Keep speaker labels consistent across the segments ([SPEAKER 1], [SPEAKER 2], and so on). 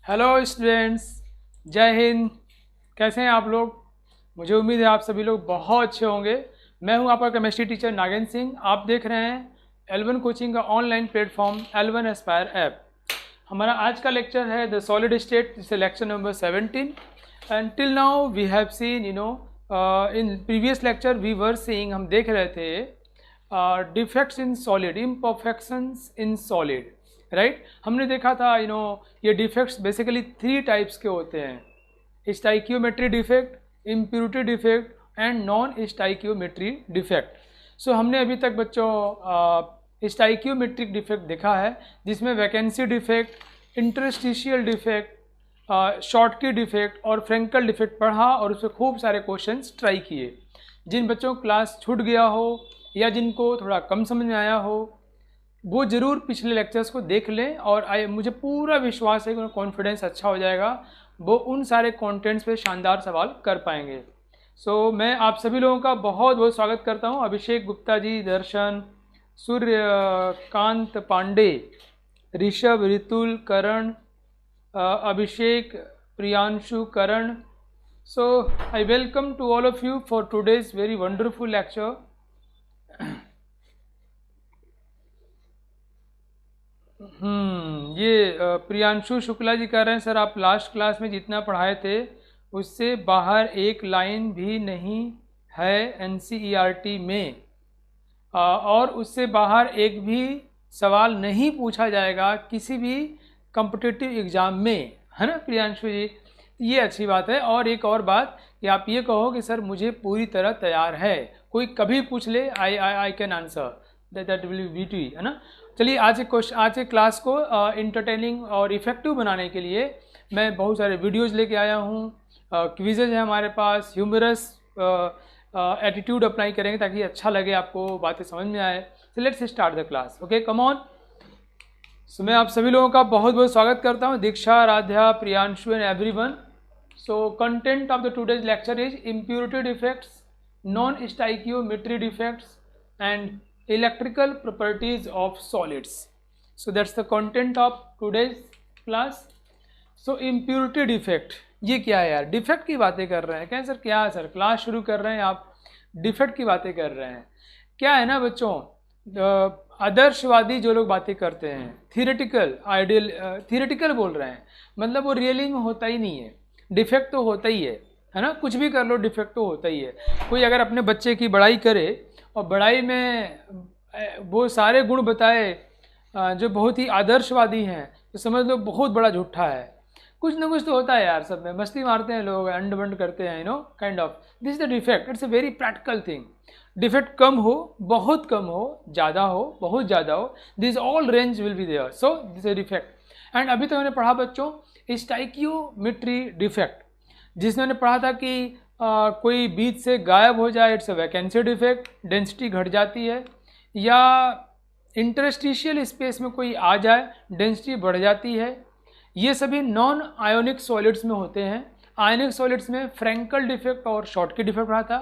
[SPEAKER 1] Hello students, जय हिंद। कैसे हैं आप लोग? मुझे उम्मीद है आप सभी लोग बहुत अच्छे होंगे। मैं हूं आपका केमिस्ट्री टीचर नागेंद्र सिंह। आप देख रहे हैं L1 कोचिंग का online platform L1 Aspire app. हमारा आज का लेक्चर है द सॉलिड स्टेट, जिसे lecture number 17। And till now we have seen in previous lecture we were seeing, हम देख रहे थे defects in solid, imperfections in solid, right. हमने देखा था ये डिफेक्ट्स बेसिकली 3 टाइप्स के होते हैं: stoichiometry defect, impurity defect and non stoichiometry defect. So हमने अभी तक बच्चों स्टाइकियोमेट्रिक डिफेक्ट देखा है, जिसमें vacancy defect, interstitial defect, Schottky defect और फ्रेंकल डिफेक्ट पढ़ा और उससे खूब सारे क्वेश्चंस ट्राई किए। जिन बच्चों को क्लास छूट गया हो या जिनको थोड़ा कम समझ में आया हो, वो ज़रूर पिछले लेक्चर्स को देख लें और मुझे पूरा विश्वास है कि उनका कॉन्फिडेंस अच्छा हो जाएगा, वो उन सारे कंटेंट्स पे शानदार सवाल कर पाएंगे। सो मैं आप सभी लोगों का बहुत बहुत स्वागत करता हूँ। Abhishek Gupta ji, Darshan, Suryakant Pandey, Rishabh, Ritul, Karan, Abhishek, Priyanshu, Karan. So I welcome to all of you for today's very wonderful lecture. ये प्रियांशु शुक्ला जी कह रहे हैं, सर आप लास्ट क्लास में जितना पढ़ाए थे उससे बाहर एक लाइन भी नहीं है एनसीईआरटी में, और उससे बाहर एक भी सवाल नहीं पूछा जाएगा किसी भी कॉम्पिटिटिव एग्ज़ाम में, है ना प्रियांशु जी? ये अच्छी बात है। और एक और बात कि आप ये कहो कि सर मुझे पूरी तरह तैयार है, कोई कभी पूछ ले, I can answer, that will be beauty, है ना। चलिए आज के क्लास को इंटरटेनिंग और इफ़ेक्टिव बनाने के लिए मैं बहुत सारे वीडियोज़ लेके आया हूँ। क्विज़ेज है हमारे पास, ह्यूमरस एटीट्यूड अप्लाई करेंगे ताकि अच्छा लगे, आपको बातें समझ में आए। So let's start the class, okay, come on. So मैं आप सभी लोगों का बहुत बहुत स्वागत करता हूँ, Diksha, Radhya, Priyanshu and everyone. So content of the today's lecture is impurity defects, non stoichiometry defects and electrical properties of solids. So that's the content of today's class. So impurity defect, ये क्या है यार? डिफेक्ट की बातें कर रहे हैं क्या सर? क्या है सर, क्लास शुरू कर रहे हैं आप डिफेक्ट की बातें कर रहे हैं? क्या है ना बच्चों, आदर्शवादी जो लोग बातें करते हैं, थियोरेटिकल आइडियल, थियोरेटिकल बोल रहे हैं, मतलब वो रियली में होता ही नहीं है। डिफेक्ट तो होता ही है ना, कुछ भी कर लो डिफेक्ट तो होता ही है। कोई अगर अपने बच्चे की बड़ाई करे और बड़ाई में वो सारे गुण बताए जो बहुत ही आदर्शवादी हैं, तो समझ लो बहुत बड़ा झूठा है। कुछ ना कुछ तो होता है यार, सब में मस्ती मारते हैं लोग, अंड बंड करते हैं, kind of. This is the defect, it's a very practical thing. Defect कम हो, बहुत कम हो, ज़्यादा हो, बहुत ज़्यादा हो, this all range will be there. So this is defect. And अभी तो मैंने पढ़ा बच्चों स्टाइकियोमेट्री डिफेक्ट, जिसने मैंने पढ़ा था कि कोई बीच से गायब हो जाए, it's a vacancy defect, density घट जाती है, या इंटरस्टिशियल स्पेस में कोई आ जाए, डेंसिटी बढ़ जाती है। ये सभी नॉन आयोनिक सॉलिड्स में होते हैं। आयोनिक सॉलिड्स में फ्रेंकल डिफेक्ट और शॉर्टकी डिफेक्ट रहा था।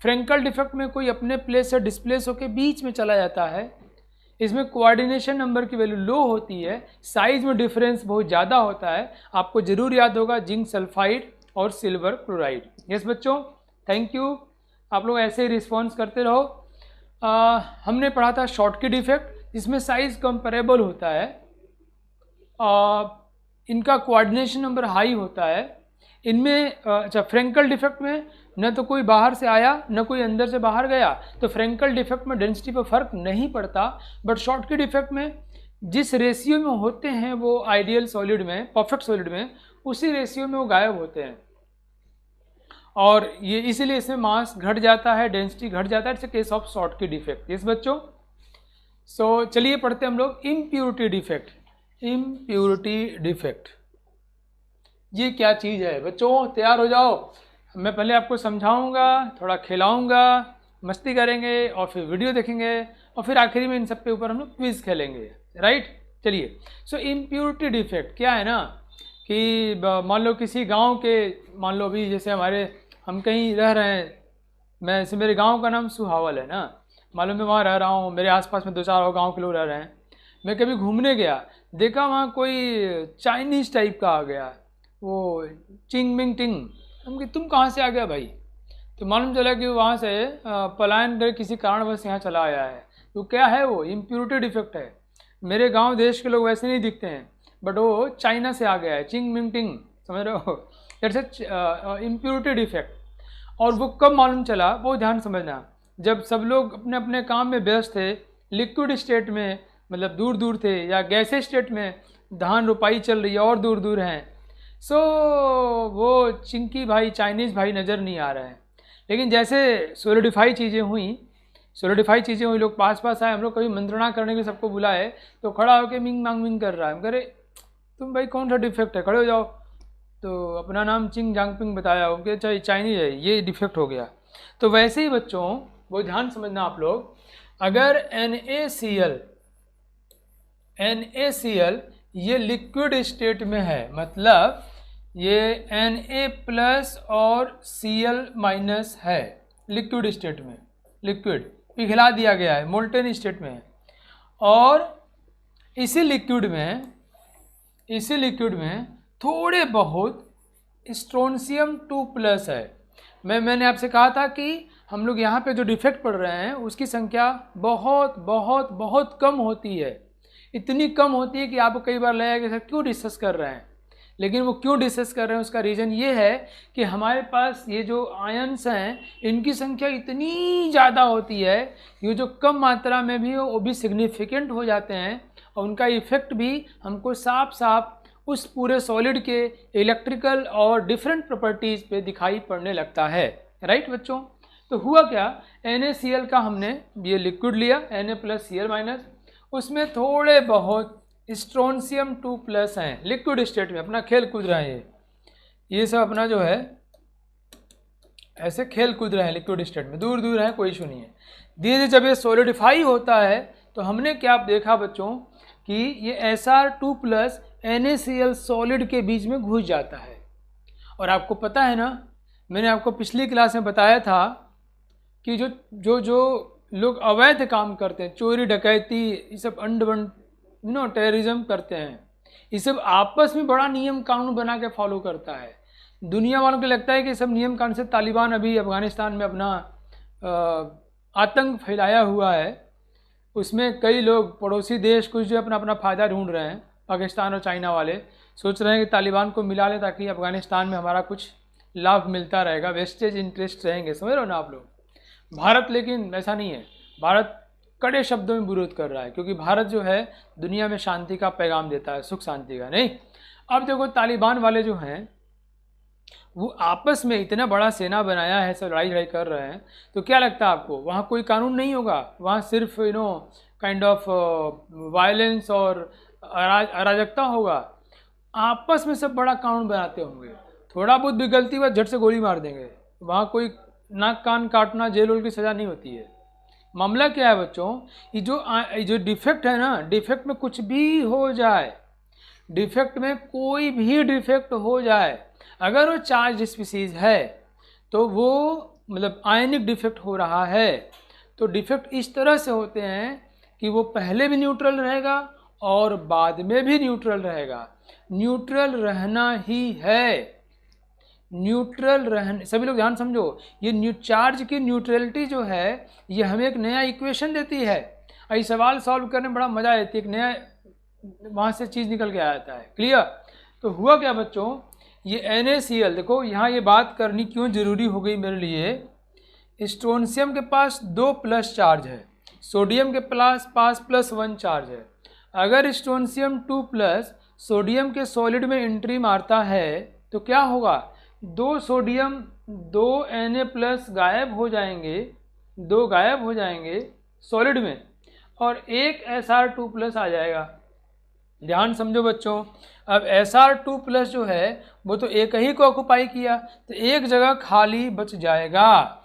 [SPEAKER 1] फ्रेंकल डिफेक्ट में कोई अपने प्लेस से डिस्प्लेस होकर बीच में चला जाता है। इसमें कोऑर्डिनेशन नंबर की वैल्यू लो होती है, साइज में डिफरेंस बहुत ज़्यादा होता है। आपको जरूर याद होगा जिंक सल्फाइड और सिल्वर क्लोराइड। यस बच्चों, थैंक यू, आप लोग ऐसे ही रिस्पॉन्स करते रहो। हमने पढ़ा था शॉर्टकी डिफेक्ट, जिसमें साइज कंपेरेबल होता है, इनका कोऑर्डिनेशन नंबर हाई होता है। इनमें अच्छा, फ्रेंकल डिफेक्ट में न तो कोई बाहर से आया न कोई अंदर से बाहर गया, तो फ्रेंकल डिफेक्ट में डेंसिटी पर फर्क नहीं पड़ता। बट शॉर्टकी डिफेक्ट में जिस रेशियो में होते हैं वो आइडियल सॉलिड में, परफेक्ट सॉलिड में, उसी रेशियो में वो गायब होते हैं, और ये इसीलिए इसमें मास घट जाता है, डेंसिटी घट जाता है। It's a case of Schottky defect. Yes बच्चों, सो चलिए पढ़ते हैं हम लोग इम्प्योरिटी डिफेक्ट। इम्प्योरिटी डिफेक्ट ये क्या चीज़ है बच्चों? तैयार हो जाओ, मैं पहले आपको समझाऊंगा, थोड़ा खिलाऊंगा, मस्ती करेंगे और फिर वीडियो देखेंगे, और फिर आखिरी में इन सब के ऊपर हम लोग क्विज खेलेंगे, राइट। चलिए, सो इम्प्योरिटी डिफेक्ट क्या है ना कि मान लो किसी गांव के, मान लो अभी जैसे हम कहीं रह रहे हैं, मेरे गांव का नाम सुहावल है ना, मालूम मैं वहाँ रह रहा हूँ, मेरे आसपास में 2-4 और गाँव के लोग रह रहे हैं। मैं कभी घूमने गया, देखा वहाँ कोई चाइनीज़ टाइप का आ गया, वो चिंग मिंग टिंग। हम कि तुम कहाँ से आ गया भाई? तो मालूम चला कि वहाँ से पलायन कर किसी कारणवश यहाँ चला आया है। तो क्या है वो? इम्प्योरिटी डिफेक्ट है। मेरे गांव देश के लोग वैसे नहीं दिखते हैं, बट वो चाइना से आ गया है, चिंग मिंग टिंग, समझ रहे हो? It's impurity defect. और वो कब मालूम चला, वो ध्यान समझना, जब सब लोग अपने अपने काम में व्यस्त थे, लिक्विड स्टेट में मतलब दूर दूर थे, या गैसे स्टेट में धान रोपाई चल रही है और दूर दूर हैं, सो वो चिंकी भाई, चाइनीज़ भाई नज़र नहीं आ रहे हैं। लेकिन जैसे सोलिडिफाई चीज़ें हुई, लोग पास पास आए, हम लोग कभी मंत्रणा करने के लिए सबको बुलाए, तो खड़ा होकर मिंग मांग मिंग कर रहा है। हम कह रहे तुम भाई कौन सा डिफेक्ट है, खड़े हो जाओ। तो अपना नाम चिंग जांगपिंग बताया, उनके चाहे चाइनीज है, ये डिफेक्ट हो गया। तो वैसे ही बच्चों वो ध्यान समझना आप लोग, अगर NaCl ये लिक्विड स्टेट में है, मतलब ये Na प्लस और Cl माइनस है लिक्विड स्टेट में, लिक्विड पिघला दिया गया है, मोल्टेन स्टेट में है, और इसी लिक्विड में थोड़े बहुत स्ट्रोंशियम 2+ है। मैंने आपसे कहा था कि हम लोग यहाँ पे जो डिफेक्ट पढ़ रहे हैं उसकी संख्या बहुत बहुत बहुत कम होती है, इतनी कम होती है कि आपको कई बार लगेगा कि सर क्यों डिस्कस कर रहे हैं। लेकिन वो क्यों डिस्कस कर रहे हैं उसका रीज़न ये है कि हमारे पास ये जो आयंस हैं इनकी संख्या इतनी ज़्यादा होती है, ये जो कम मात्रा में भी वो भी सिग्निफिकेंट हो जाते हैं, और उनका इफेक्ट भी हमको साफ साफ उस पूरे सॉलिड के इलेक्ट्रिकल और डिफरेंट प्रॉपर्टीज़ पे दिखाई पड़ने लगता है। राइट बच्चों? तो हुआ क्या, NaCl का हमने ये लिक्विड लिया, Na+Cl-, उसमें थोड़े बहुत स्ट्रोंशियम 2+ हैं लिक्विड स्टेट में, अपना खेल कूद रहे हैं, ये सब अपना जो है ऐसे खेल कूद रहे हैं लिक्विड स्टेट में, दूर दूर है, कोई इशू नहीं है। धीरे धीरे जब ये सॉलिडिफाई होता है तो हमने क्या देखा बच्चों कि ये Sr2+ NaCl सॉलिड के बीच में घुस जाता है। और आपको पता है ना, मैंने आपको पिछली क्लास में बताया था कि जो लोग अवैध काम करते हैं, चोरी डकैती, ये सब टेररिज्म करते हैं, ये सब आपस में बड़ा नियम कानून बना के फॉलो करता है। दुनिया वालों को लगता है कि सब नियम कानून से, तालिबान अभी अफ़गानिस्तान में अपना आतंक फैलाया हुआ है, उसमें कई लोग पड़ोसी देश कुछ जो अपना फ़ायदा ढूंढ रहे हैं, पाकिस्तान और चाइना वाले सोच रहे हैं कि तालिबान को मिला ले ताकि अफ़गानिस्तान में हमारा कुछ लाभ मिलता रहेगा, वेस्टेज इंटरेस्ट रहेंगे, समझ रहे हो ना आप लोग। भारत लेकिन ऐसा नहीं है, भारत कड़े शब्दों में विरोध कर रहा है, क्योंकि भारत जो है दुनिया में शांति का पैगाम देता है, सुख शांति का नहीं। अब देखो तालिबान वाले जो हैं वो आपस में इतना बड़ा सेना बनाया है, सब लड़ाई कर रहे हैं, तो क्या लगता है आपको वहाँ कोई कानून नहीं होगा? वहाँ सिर्फ काइंड ऑफ वायलेंस और अराजकता होगा? आपस में सब बड़ा कानून बनाते होंगे, थोड़ा बहुत भी गलती हुआ झट से गोली मार देंगे, वहाँ कोई नाक कान काटना, जेल वेल की सज़ा नहीं होती है। मामला क्या है बच्चों, ये जो डिफेक्ट है ना, डिफेक्ट में कुछ भी हो जाए, डिफेक्ट में कोई भी डिफेक्ट हो जाए, अगर वो चार्ज स्पीसीज है तो वो मतलब आयनिक डिफेक्ट हो रहा है, तो डिफेक्ट इस तरह से होते हैं कि वो पहले भी न्यूट्रल रहेगा और बाद में भी न्यूट्रल रहेगा। न्यूट्रल रहना ही है, न्यूट्रल रहने, सभी लोग ध्यान समझो, ये चार्ज की न्यूट्रलिटी जो है ये हमें एक नया इक्वेशन देती है। ये सवाल सॉल्व करने में बड़ा मजा आती है, एक नया वहाँ से चीज़ निकल के आ जाता है। क्लियर? तो हुआ क्या बच्चों, ये NaCl देखो, यहाँ ये बात करनी क्यों ज़रूरी हो गई मेरे लिए। स्ट्रोंशियम के पास 2+ चार्ज है, सोडियम के पास +1 चार्ज है। अगर स्ट्रोंशियम 2+ सोडियम के सॉलिड में एंट्री मारता है तो क्या होगा, 2 सोडियम 2 Na+ गायब हो जाएंगे, 2 गायब हो जाएंगे सॉलिड में, और एक Sr2+ आ जाएगा। ध्यान समझो बच्चों, अब Sr2+ जो है वो तो एक ही को ऑक्युपाई किया, तो एक जगह खाली बच जाएगा,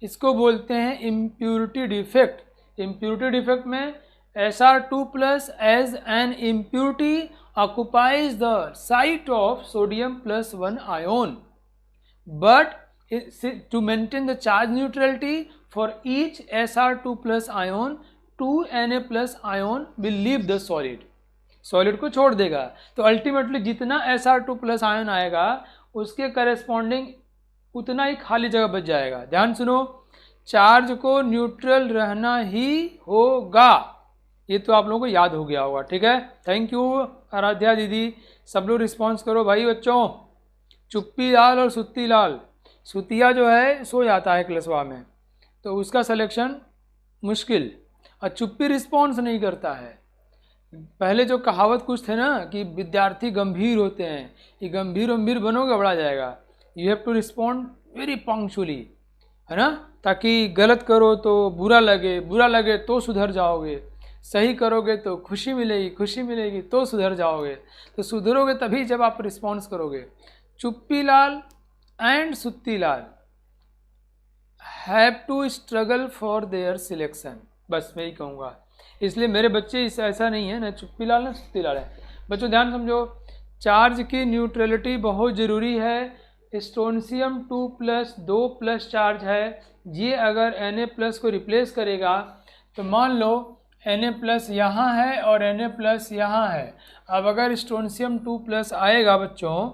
[SPEAKER 1] इसको बोलते हैं इम्प्योरिटी डिफेक्ट। इम्प्योरिटी डिफेक्ट में Sr2+ as an impurity occupies the site of sodium +1 ion, but to maintain the charge neutrality for each Sr2+ ion, 2 Na+ ion will leave the solid. Solid को छोड़ देगा। तो ultimately जितना Sr2+ ion आएगा उसके corresponding उतना ही खाली जगह बच जाएगा। ध्यान सुनो, चार्ज को न्यूट्रल रहना ही होगा, ये तो आप लोगों को याद हो गया होगा। ठीक है, थैंक यू आराध्या दीदी। सब लोग रिस्पॉन्स करो भाई बच्चों। चुप्पी लाल और सुत्ती लाल, सुतिया जो है सो जाता है क्लासवा में, तो उसका सिलेक्शन मुश्किल, और चुप्पी रिस्पॉन्स नहीं करता है। पहले जो कहावत कुछ थे ना कि विद्यार्थी गंभीर होते हैं, ये गंभीर बनोगे बढ़ा जाएगा। You have to respond very punctually, है ना, ताकि गलत करो तो बुरा लगे तो सुधर जाओगे, सही करोगे तो खुशी मिलेगी तो सुधर जाओगे। तो सुधरोगे तभी जब आप रिस्पॉन्स करोगे। चुप्पी Lal and Sutti Lal have to struggle for their selection, बस मैं ही कहूँगा। इसलिए मेरे बच्चे ऐसा नहीं है, ना चुप्पी लाल ना सुत्ती लाल है। बच्चों ध्यान समझो, चार्ज की न्यूट्रलिटी बहुत ज़रूरी है। स्ट्रोंशियम 2+ 2+ चार्ज है, ये अगर Na+ को रिप्लेस करेगा तो मान लो Na+ यहाँ है और Na+ यहाँ है। अब अगर स्ट्रोंशियम 2+ आएगा बच्चों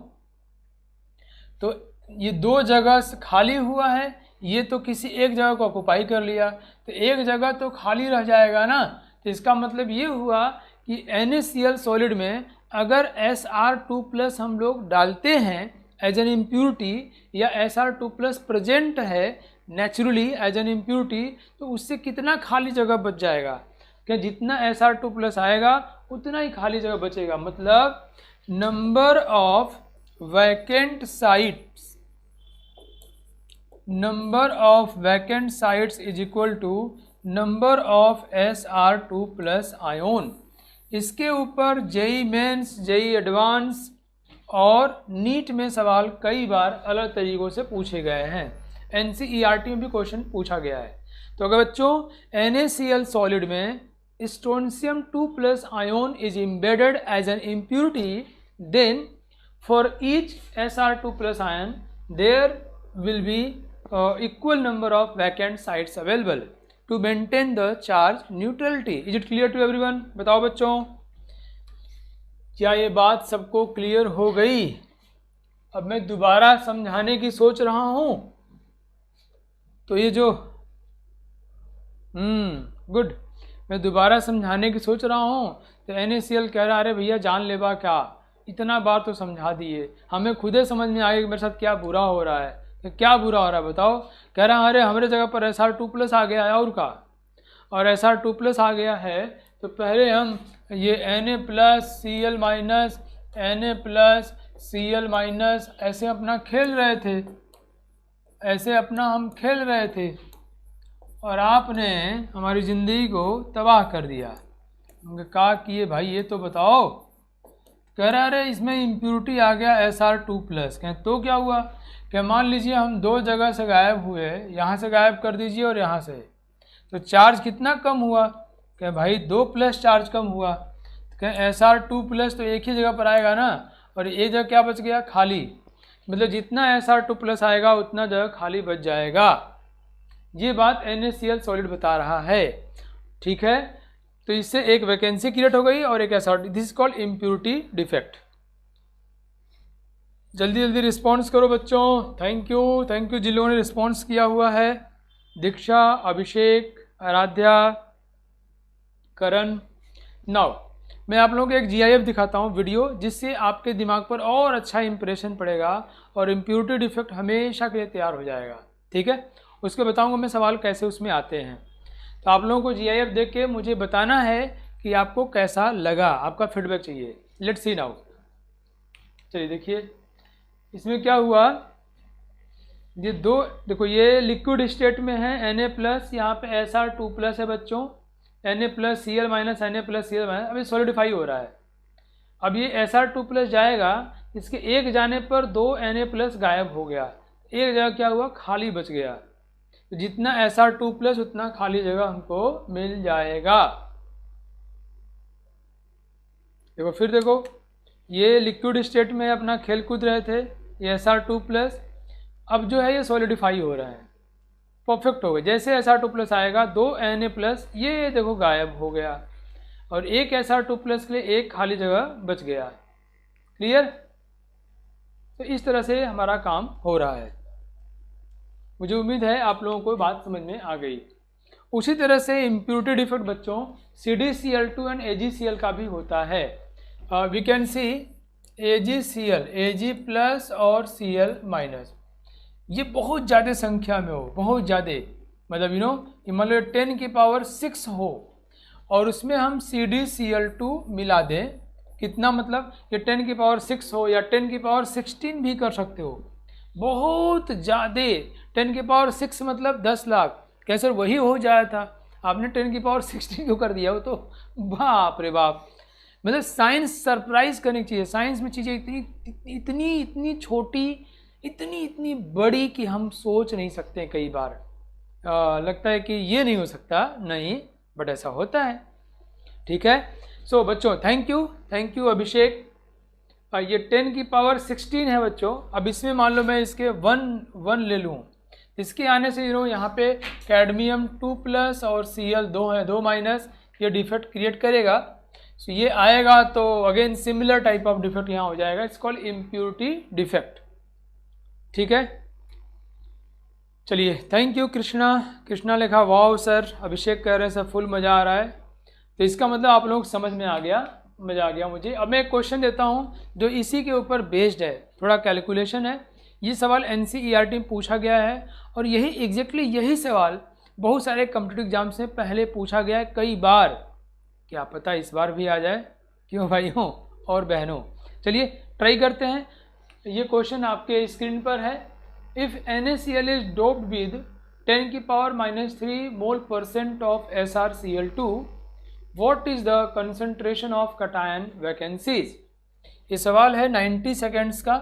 [SPEAKER 1] तो ये दो जगह खाली हुआ है, ये तो किसी एक जगह को ऑक्युपाई कर लिया, तो एक जगह तो खाली रह जाएगा ना। तो इसका मतलब ये हुआ कि NaCl सॉलिड में अगर Sr2+ हम लोग डालते हैं एज एन इम्प्यूरिटी, या Sr2+ प्रेजेंट है नेचुरली एज एन इम्प्यूरिटी, तो उससे कितना खाली जगह बच जाएगा। क्या जितना Sr2+ आएगा उतना ही खाली जगह बचेगा। मतलब number of vacant sites is equal to number of Sr2+ ion. इसके ऊपर जेई मेंस, जेई एडवांस और नीट में सवाल कई बार अलग तरीक़ों से पूछे गए हैं। NCERT में भी क्वेश्चन पूछा गया है। तो अगर बच्चों NaCl सॉलिड में strontium 2+ ion is embedded as an impurity, then for each Sr2+ ion there will be equal number of vacant sites available to maintain the charge neutrality. Is it clear to everyone? बताओ बच्चों, क्या ये बात सबको clear हो गई? अब मैं दोबारा समझाने की सोच रहा हूँ, तो ये जो गुड, मैं दोबारा समझाने की सोच रहा हूँ तो NaCl कह रहा अरे भैया जान लेबा क्या, इतना बार तो समझा दिए, हमें खुद ही समझ में आ गया कि मेरे साथ क्या बुरा हो रहा है। तो क्या बुरा हो रहा है बताओ? कह रहा अरे हमारे जगह पर Sr2+ आ गया है, और का, और Sr2+ आ गया है तो पहले हम ये Na+Cl- Na+Cl- ऐसे अपना खेल रहे थे, और आपने हमारी ज़िंदगी को तबाह कर दिया। उनके कहा कि ये भाई ये तो बताओ। कह रहा अरे इसमें इम्प्यूरिटी आ गया Sr2+। कहें तो क्या हुआ? क्या मान लीजिए हम दो जगह से गायब हुए, यहाँ से गायब कर दीजिए और यहाँ से, तो चार्ज कितना कम हुआ? क्या भाई 2+ चार्ज कम हुआ। कहें Sr2+ तो एक ही जगह पर आएगा ना, और एक जगह क्या बच गया? खाली। मतलब जितना Sr2+ आएगा उतना जगह खाली बच जाएगा। ये बात NaCl सॉलिड बता रहा है। ठीक है, तो इससे एक वैकेंसी क्रिएट हो गई और एक Sr, this is called impurity defect. जल्दी रिस्पॉन्स करो बच्चों। थैंक यू जिन लोगों ने रिस्पॉन्स किया हुआ है। दीक्षा, अभिषेक, आराध्या, करण। नाउ मैं आप लोगों को एक GIF दिखाता हूँ वीडियो, जिससे आपके दिमाग पर और अच्छा इंप्रेशन पड़ेगा और इम्प्यूरिटी डिफेक्ट हमेशा के लिए तैयार हो जाएगा। ठीक है, उसके बताऊँगा मैं सवाल कैसे उसमें आते हैं। तो आप लोगों को GIF देख के मुझे बताना है कि आपको कैसा लगा, आपका फीडबैक चाहिए। Let's see now. चलिए देखिए इसमें क्या हुआ। ये दो देखो, ये लिक्विड स्टेट में है Na+, यहाँ पे Sr2+ है बच्चों, Na+Cl- Na+Cl-। अभी सॉलिडिफाई हो रहा है। अब ये Sr2+ जाएगा, इसके एक जाने पर 2 Na+ गायब हो गया, एक जगह क्या हुआ? खाली बच गया। तो जितना Sr2+ उतना खाली जगह हमको मिल जाएगा। देखो फिर देखो, ये लिक्विड स्टेट में अपना खेल कूद रहे थे, ये Sr2+, अब जो है ये सॉलिडिफाई हो रहा है, परफेक्ट हो गया। जैसे Sr2+ आएगा 2 Na+, ये देखो गायब हो गया। और एक Sr2+ के लिए एक खाली जगह बच गया। क्लियर? तो इस तरह से हमारा काम हो रहा है। मुझे उम्मीद है आप लोगों को बात समझ में आ गई। उसी तरह से इम्प्योरिटी डिफेक्ट बच्चों CdCl2 एंड AgCl का भी होता है। We can see AgCl, Ag+ और Cl-, ये बहुत ज़्यादा संख्या में हो, बहुत ज़्यादा, मतलब मान लो 10 की पावर 6 हो और उसमें हम CdCl2 मिला दें, कितना, मतलब ये 10 की पावर 6 हो या 10 की पावर 16 भी कर सकते हो, बहुत ज़्यादा। 10 की पावर 6 मतलब 10 लाख, कैसे वही हो जाया था, आपने 10 की पावर 16 क्यों कर दिया? वो तो बाप रे बाप, मतलब साइंस सरप्राइज करनी चाहिए। साइंस में चीज़ें इतनी छोटी, इतनी बड़ी कि हम सोच नहीं सकते। कई बार लगता है कि ये नहीं हो सकता, नहीं, बट ऐसा होता है। ठीक है। सो बच्चों थैंक यू अभिषेक। ये 10 की पावर 16 है बच्चों। अब इसमें मान लो मैं इसके 1 ले लूँ, इसके आने से यहाँ पे कैडमियम 2+ और Cl 2 है, 2-, ये डिफेक्ट क्रिएट करेगा। सो ये आएगा तो again similar type of defect यहाँ हो जाएगा, इट्स कॉल्ड इम्प्योरिटी डिफेक्ट। ठीक है, चलिए थैंक यू। कृष्णा लिखा वाओ सर। अभिषेक कह रहे हैं सर फुल मज़ा आ रहा है। तो इसका मतलब आप लोग समझ में आ गया, मज़ा आ गया मुझे। अब मैं एक क्वेश्चन देता हूँ जो इसी के ऊपर बेस्ड है, थोड़ा कैलकुलेशन है। ये सवाल NCERT में पूछा गया है और यही सवाल बहुत सारे कॉम्पिटिटिव एग्जाम्स में पहले पूछा गया है कई बार। क्या पता इस बार भी आ जाए, क्यों भाइयों और बहनों। चलिए ट्राई करते हैं। ये क्वेश्चन आपके स्क्रीन पर है। If NaCl is doped with 10 की power -3 mole% of SrCl2, what is the concentration of cation vacancies. ये सवाल है 90 सेकेंड्स का,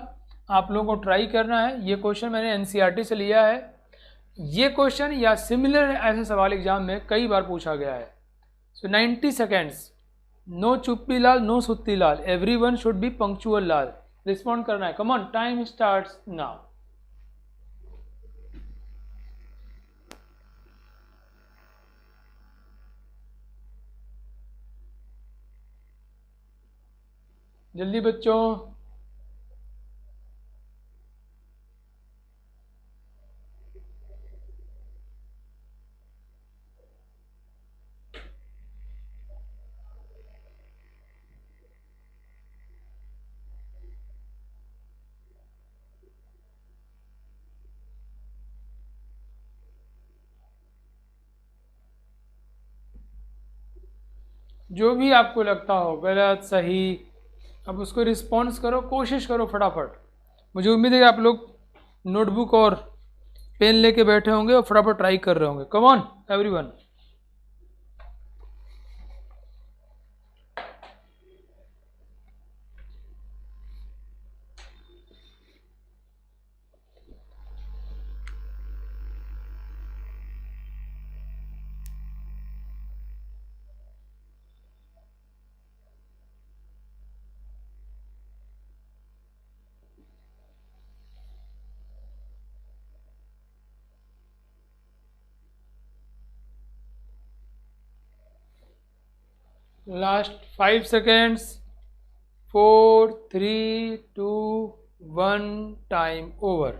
[SPEAKER 1] आप लोगों को ट्राई करना है। ये क्वेश्चन मैंने NCERT से लिया है। ये क्वेश्चन या सिमिलर ऐसे सवाल एग्जाम में कई बार पूछा गया है। सो 90 सेकेंड्स, नो चुप्पी Lal, no Sutti Lal, everyone should be punctual Lal. Respond करना है, come on, time starts now. जल्दी बच्चों। जो भी आपको लगता हो गलत सही, अब उसको रिस्पॉन्स करो, कोशिश करो फटाफट। मुझे उम्मीद है कि आप लोग नोटबुक और पेन लेके बैठे होंगे और फटाफट ट्राई कर रहे होंगे। Come on everyone. Last 5 seconds, 4, 3, 2, 1, time over.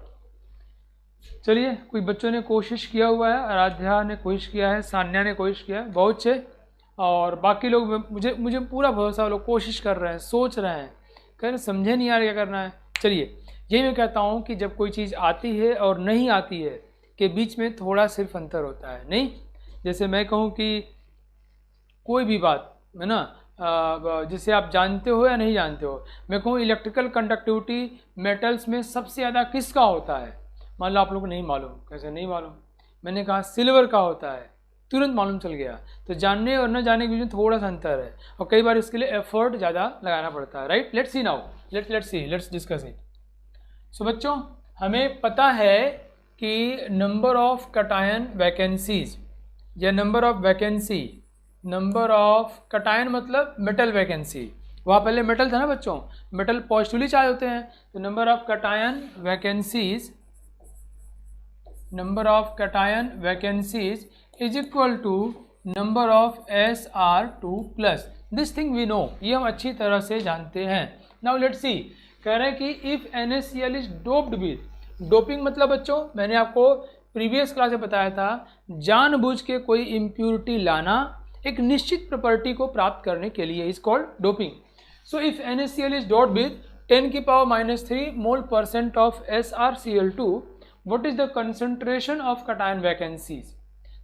[SPEAKER 1] चलिए, कोई बच्चों ने कोशिश किया हुआ है, आराध्या ने कोशिश किया है, सान्या ने कोशिश किया है, बहुत अच्छे। और बाकी लोग, मुझे पूरा भरोसा, लोग कोशिश कर रहे हैं, सोच रहे हैं, कह रहे समझे नहीं आ रहा क्या करना है। चलिए, यही मैं कहता हूँ कि जब कोई चीज़ आती है और नहीं आती है के बीच में थोड़ा सिर्फ अंतर होता है। नहीं, जैसे मैं कहूँ कि कोई भी बात है ना, जिसे आप जानते हो या नहीं जानते हो, मैं कहूँ इलेक्ट्रिकल कंडक्टिविटी मेटल्स में सबसे ज़्यादा किसका होता है, मान लो आप लोग को नहीं मालूम। कैसे नहीं मालूम? मैंने कहा सिल्वर का होता है, तुरंत मालूम चल गया। तो जानने और न जानने के बीच में थोड़ा सा अंतर है और कई बार इसके लिए एफर्ट ज़्यादा लगाना पड़ता है। Right, let's see now, let's discuss it. So बच्चों, हमें पता है कि नंबर ऑफ कटायन वैकेंसीज या नंबर ऑफ कटायन मतलब मेटल वैकेंसी। वहाँ पहले मेटल था ना बच्चों, मेटल पॉजिटिवली चार्ज होते हैं। तो number of cation vacancies is equal to number of Sr2+। This thing we know, ये हम अच्छी तरह से जानते हैं। नाउ लेट्स सी, कह रहे हैं कि if NaCl is doped with, doping मतलब बच्चों मैंने आपको प्रीवियस क्लास में बताया था, जानबूझ के कोई इम्प्यूरिटी लाना एक निश्चित प्रॉपर्टी को प्राप्त करने के लिए, is called doping. So if NaCl is doped with 10⁻³ mole % of SrCl2, what is the concentration of cation vacancies.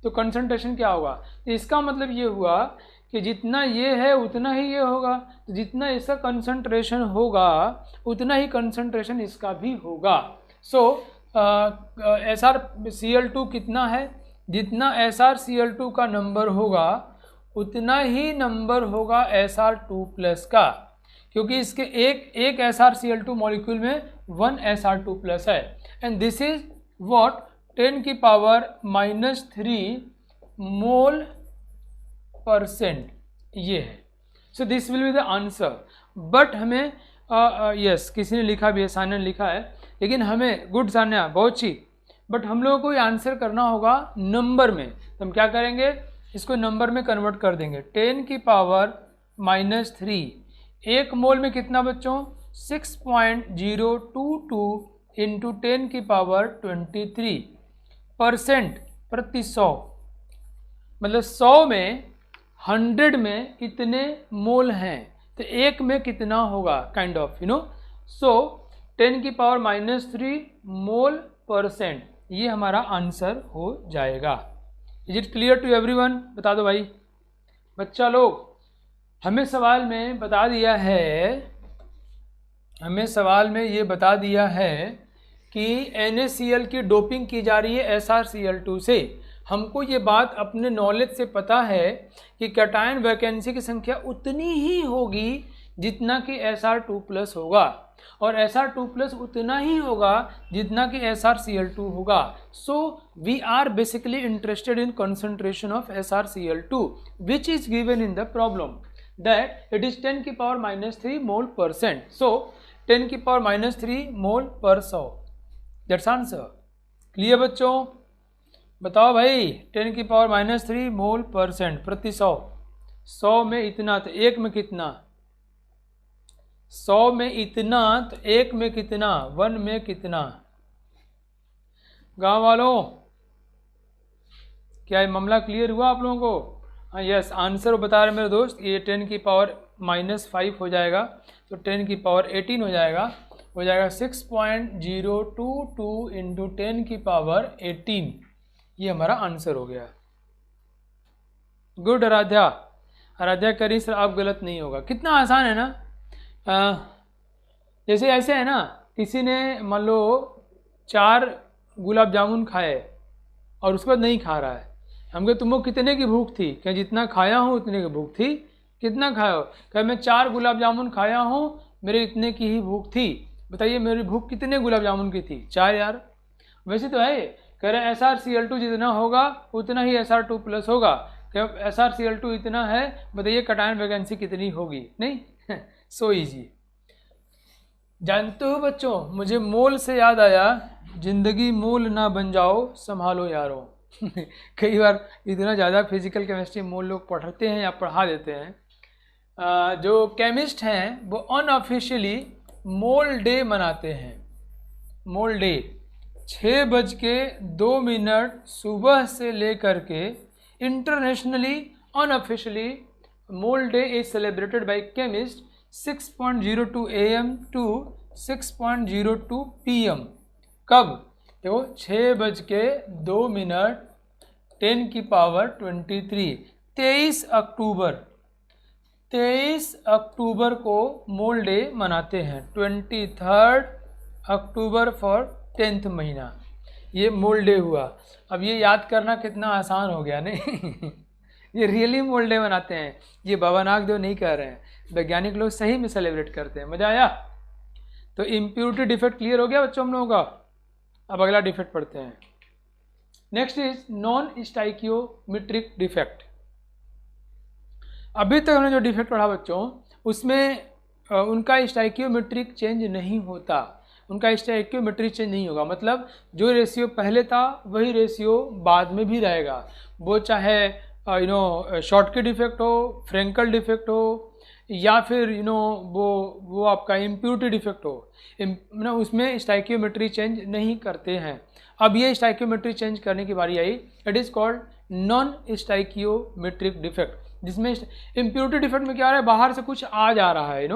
[SPEAKER 1] तो कंसंट्रेशन क्या होगा, तो इसका मतलब ये हुआ कि जितना ये है उतना ही ये होगा, तो जितना इसका कंसंट्रेशन होगा उतना ही कंसंट्रेशन इसका भी होगा। सो SrCl2 कितना है, जितना SrCl2 का नंबर होगा उतना ही नंबर होगा Sr2+ का, क्योंकि इसके एक SrCl2 मॉलिक्यूल में 1 Sr2+ है, and this is what 10⁻³ mole %, ये है। So this will be the answer. But हमें यस किसी ने लिखा भी है, सान्या ने लिखा है, लेकिन हमें गुड सान्या बहुत अच्छी, बट हम लोगों को ये आंसर करना होगा नंबर में। तो हम क्या करेंगे, इसको नंबर में कन्वर्ट कर देंगे। 10⁻³ एक मोल में कितना बच्चों, 6.022 इंटू 10⁻23 % प्रति 100, मतलब 100 में 100 में कितने मोल हैं, तो एक में कितना होगा, kind of you know. So 10⁻³ mole %, ये हमारा आंसर हो जाएगा। Is it clear to everyone, बता दो भाई बच्चा लोग। हमें सवाल में बता दिया है, हमें सवाल में ये बता दिया है कि NaCl की डोपिंग की जा रही है SrCl2 से। हमको ये बात अपने नॉलेज से पता है कि कैटायन वैकेंसी की संख्या उतनी ही होगी जितना कि Sr2+ होगा, और Sr2+ उतना ही होगा जितना कि SrCl2 होगा। So we are basically interested in concentration of SrCl2 which is given in the problem, that it is 10⁻³ mole %. So 10⁻³ mole पर 100, that's answer. क्लियर बच्चों, बताओ भाई 10⁻³ मोल % प्रति 100, 100 में इतना तो एक में कितना, 100 में इतना तो एक में कितना, 1 में कितना। गांव वालों क्या ये मामला क्लियर हुआ आप लोगों को? हाँ यस, आंसर बता रहे मेरे दोस्त, ये 10⁻⁵ हो जाएगा, तो 10⁻18 हो जाएगा 6.022 इंटू 10⁻18, ये हमारा आंसर हो गया। गुड आराध्या, आराध्या करी सर आप गलत नहीं होगा, कितना आसान है ना। जैसे ऐसे है ना, किसी ने मान लो 4 गुलाब जामुन खाए और उसके बाद नहीं खा रहा है, हम कहे तुमको कितने की भूख थी, क्या जितना खाया हूँ उतने की भूख थी, कितना खाया हो, कहे मैं 4 गुलाब जामुन खाया हूँ, मेरे इतने की ही भूख थी, बताइए मेरी भूख कितने गुलाब जामुन की थी, 4 यार। वैसे तो है, कह रहे SrCl2 जितना होगा उतना ही Sr2+ होगा, क्या SrCl2 इतना है, बताइए कैटायन वैकेंसी कितनी होगी, नहीं सो इजी। जानते हो बच्चों, मुझे मोल से याद आया, जिंदगी मोल ना बन जाओ संभालो यारों। कई बार इतना ज़्यादा फिजिकल केमिस्ट्री मोल लोग पढ़ते हैं या पढ़ा देते हैं, जो केमिस्ट हैं वो अनऑफिशियली मोल डे मनाते हैं। मोल डे 6:02 सुबह से लेकर के internationally unofficially mole day is celebrated by chemist 6.02 AM to 6.02 PM। कब? देखो 6:02 10⁻23 23 अक्टूबर को मोल डे मनाते हैं। 23 अक्टूबर फॉर 10th महीना, ये मोल डे हुआ। अब ये याद करना कितना आसान हो गया नहीं। ये रियली मोल डे मनाते हैं, ये बाबा नागदेव नहीं कह रहे हैं, वैज्ञानिक लोग सही में सेलिब्रेट करते हैं। मजा आया? तो इम्प्योरिटी डिफेक्ट क्लियर हो गया बच्चों हम लोगों का। अब अगला डिफेक्ट पढ़ते हैं। Next is non stoichiometric defect. अभी तक हमने जो डिफेक्ट पढ़ा बच्चों, उसमें उनका स्टाइकियोमेट्रिक चेंज नहीं होता, उनका स्टाइकियोमेट्रिक चेंज नहीं होगा। मतलब जो रेशियो पहले था वही रेशियो बाद में भी रहेगा, वो चाहे शॉर्टकी डिफेक्ट हो, फ्रेंकल डिफेक्ट हो, या फिर वो आपका इम्प्यूरिटी डिफेक्ट हो, उसमें स्टाइकियोमेट्री चेंज नहीं करते हैं। अब ये स्टाइकियोमेट्री चेंज करने की बारी आई, it is called non stoichiometric defect, जिसमें इम्प्यूरिटी डिफेक्ट में क्या आ रहा है, बाहर से कुछ आ जा रहा है,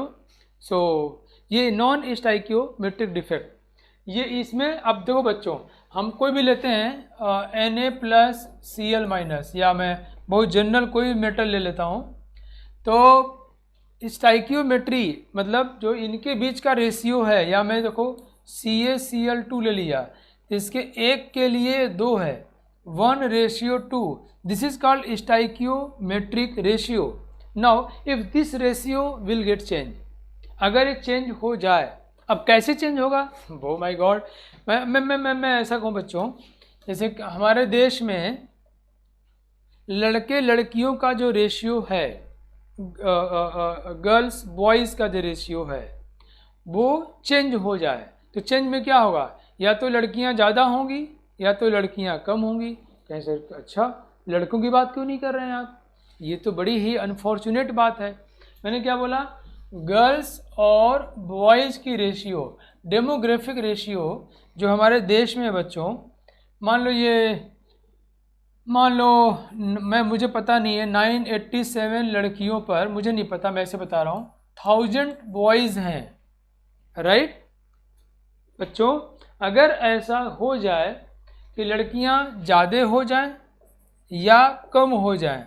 [SPEAKER 1] सो ये नॉन स्टाइकियोमेट्रिक डिफेक्ट। ये इसमें अब देखो बच्चों, हम कोई भी लेते हैं Na+Cl-, या मैं बहुत जनरल कोई मेटल ले लेता हूँ, तो स्टाइकियोमेट्री मतलब जो इनके बीच का रेशियो है, या मैं देखो CaCl2 ले लिया, इसके एक के लिए 2 है, 1:2, this is called stoichiometric ratio. Now if this ratio will get change, अगर ये चेंज हो जाए, अब कैसे चेंज होगा, वो माय गॉड, मैं ऐसा कहूँ बच्चों, जैसे हमारे देश में लड़के लड़कियों का जो रेशियो है, गर्ल्स बॉयज़ का जो रेशियो है, वो चेंज हो जाए, तो चेंज में क्या होगा, या तो लड़कियां ज़्यादा होंगी या तो लड़कियां कम होंगी। कैसे, अच्छा लड़कों की बात क्यों नहीं कर रहे हैं आप, ये तो बड़ी ही अनफॉर्चुनेट बात है। मैंने क्या बोला, गर्ल्स और बॉयज़ की रेशियो, डेमोग्राफिक रेशियो जो हमारे देश में बच्चों, मान लो मुझे पता नहीं है, 987 लड़कियों पर, मुझे नहीं पता, मैं ऐसे बता रहा हूँ, 1000 बॉयज़ हैं, राइट बच्चों। अगर ऐसा हो जाए कि लड़कियाँ ज़्यादा हो जाएं या कम हो जाएं,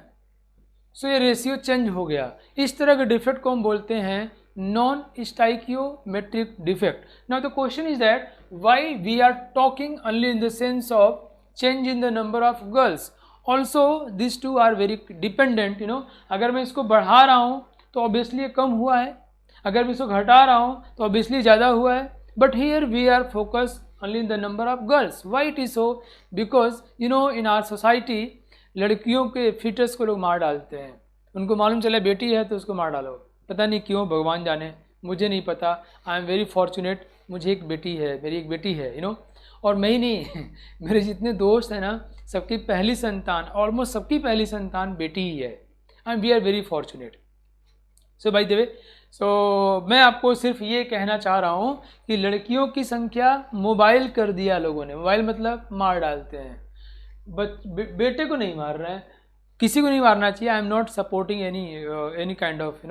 [SPEAKER 1] सो ये रेशियो चेंज हो गया। इस तरह के डिफेक्ट को हम बोलते हैं non stoichiometric defect. Now the question is that why we are talking only in the sense of change in the number of girls, also these two are very dependent, अगर मैं इसको बढ़ा रहा हूँ तो ऑब्वियसली कम हुआ है, अगर मैं इसको घटा रहा हूँ तो ऑब्वियसली ज़्यादा हुआ है, but here we are focus only in the number of girls. Why it is so? Because in our society लड़कियों के फीटस को लोग मार डालते हैं, उनको मालूम चला बेटी है तो उसको मार डालो, पता नहीं क्यों, भगवान जाने, मुझे नहीं पता। आई एम वेरी फॉर्चुनेट, मुझे एक बेटी है, मेरी एक बेटी है, और मैं ही नहीं मेरे जितने दोस्त हैं ना, सबकी पहली संतान, ऑलमोस्ट सबकी पहली संतान बेटी ही है। And we are very fortunate. So by the way, so मैं आपको सिर्फ ये कहना चाह रहा हूँ कि लड़कियों की संख्या मोबाइल कर दिया लोगों ने, मोबाइल मतलब मार डालते हैं, बेटे को नहीं मार रहे हैं, किसी को नहीं मारना चाहिए। I am not supporting any kind of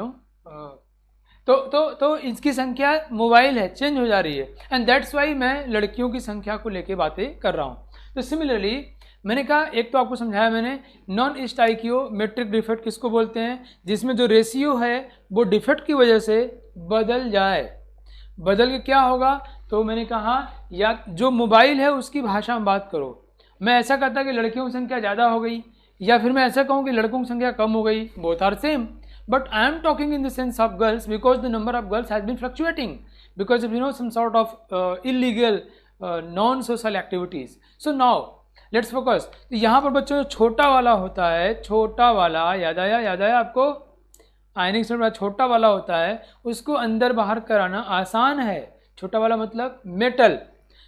[SPEAKER 1] तो इसकी संख्या मोबाइल है, चेंज हो जा रही है, एंड दैट्स वाई मैं लड़कियों की संख्या को लेके बातें कर रहा हूँ। तो सिमिलरली मैंने कहा, एक तो आपको समझाया मैंने, नॉन स्टाइकियोमेट्रिक डिफेक्ट किसको बोलते हैं, जिसमें जो रेशियो है वो डिफेक्ट की वजह से बदल जाए। बदल के क्या होगा, तो मैंने कहा या जो मोबाइल है उसकी भाषा में बात करो, मैं ऐसा कहता कि लड़कियों की संख्या ज़्यादा हो गई, या फिर मैं ऐसा कहूँ कि लड़कों की संख्या कम हो गई, both are same, but I am talking in the sense of girls because the number of girls has been fluctuating because of some sort of illegal non-social activities. So now let's focus. तो यहाँ पर बच्चों छोटा वाला होता है, छोटा वाला याद आया आपको, आयनिक स्टेट छोटा वाला होता है, उसको अंदर बाहर कराना आसान है। छोटा वाला मतलब metal.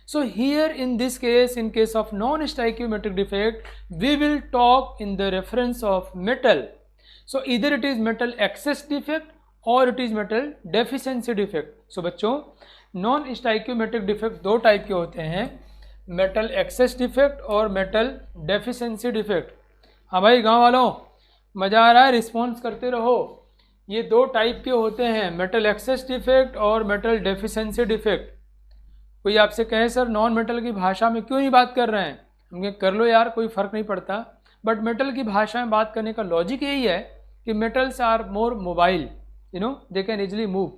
[SPEAKER 1] So here in this case, in case of non-stoichiometric defect, we will talk in the reference of metal. So either it is metal excess defect or it is metal deficiency defect. So बच्चों non stoichiometric defect दो type के होते हैं, metal excess defect और metal deficiency defect. हाँ भाई गांव वालों, मज़ा आ रहा है, रिस्पॉन्स करते रहो। ये दो टाइप के होते हैं, मेटल एक्सेस डिफेक्ट और मेटल डेफिशिएंसी डिफेक्ट। कोई आपसे कहे सर नॉन मेटल की भाषा में क्यों नहीं बात कर रहे हैं, हम कर लो यार, कोई फ़र्क नहीं पड़ता, बट मेटल की भाषा में बात करने का लॉजिक यही है कि metals are more mobile, they can easily move.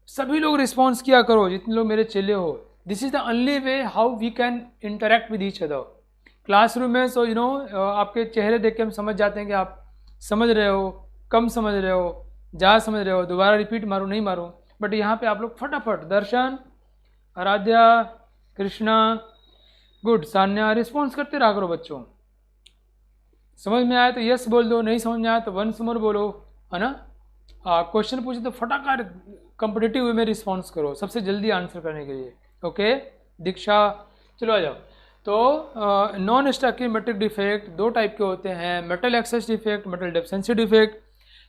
[SPEAKER 1] सभी लोग रिस्पॉन्स किया करो, जितने लोग मेरे चेले हो। This is the only way how we can interact with each other. Classroom में सो आपके चेहरे देख के हम समझ जाते हैं कि आप समझ रहे हो, कम समझ रहे हो, ज़्यादा समझ रहे हो, दोबारा रिपीट मारूँ नहीं मारूँ, बट यहाँ पे आप लोग फटाफट, दर्शन, आराध्या, कृष्णा, गुड, सान्या, रिस्पॉन्स करते रहा करो बच्चों। समझ में आया तो यस बोल दो, नहीं समझ में आया तो वंस मोर बोलो, है ना। क्वेश्चन पूछे तो फटाकार कॉम्पिटिटिव वे में रिस्पॉन्स करो, सबसे जल्दी आंसर करने के लिए। ओके दीक्षा, चलो आ जाओ। तो नॉन स्टोइकियोमेट्रिक डिफेक्ट दो टाइप के होते हैं, metal excess defect, metal deficiency defect.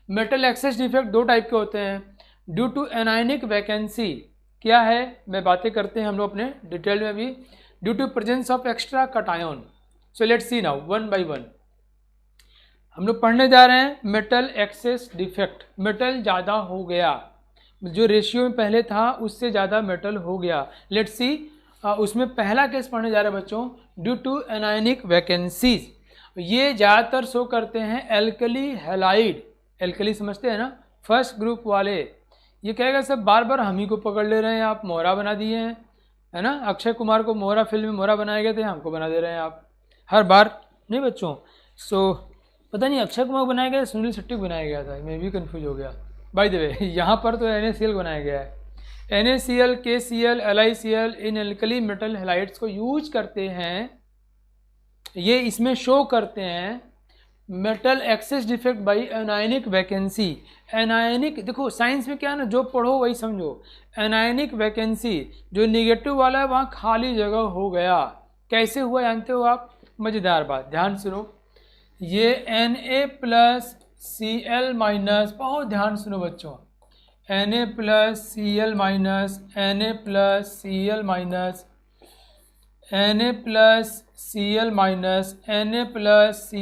[SPEAKER 1] Metal excess defect दो टाइप के होते हैं, ड्यू टू एनायनिक वैकेंसी। क्या है, मैं बातें करते हैं हम लोग अपने डिटेल में भी। Due to presence of extra cation. So let's see now one by one. हम लोग पढ़ने जा रहे हैं मेटल एक्सेस डिफेक्ट। मेटल ज़्यादा हो गया, जो रेशियो में पहले था उससे ज़्यादा मेटल हो गया। लेट्स सी, उसमें पहला केस पढ़ने जा रहे हैं बच्चों, ड्यू टू एनायनिक वैकेंसीज। ये ज़्यादातर शो करते हैं एल्कली हैलाइड। एल्कली समझते हैं ना, फर्स्ट ग्रुप वाले। ये कहेगा सब बार बार हम ही को पकड़ ले रहे हैं, आप मोहरा बना दिए हैं, है ना। अक्षय कुमार को मोहरा फिल्म में मोहरा बनाए गए थे, हमको बना दे रहे हैं आप हर बार। नहीं बच्चों, सो पता नहीं अक्षय कुमार बनाया गया, सुनील शेट्टी को बनाया गया था, मैं भी कंफ्यूज हो गया। बाय द वे यहाँ पर तो NaCl बनाया गया है। NaCl, KCl, LiCl इन एल्कली मेटल हैलाइड्स को यूज करते हैं। ये इसमें शो करते हैं metal excess defect by anionic vacancy. Anionic, देखो साइंस में क्या है ना, जो पढ़ो वही समझो। एनायनिक वैकेंसी, जो निगेटिव वाला है वहाँ खाली जगह हो गया। कैसे हुआ जानते हो आप? मज़ेदार बात, ध्यान सुनो। ये Na+Cl-, बहुत ध्यान सुनो बच्चों, Na+Cl-, Na+Cl-,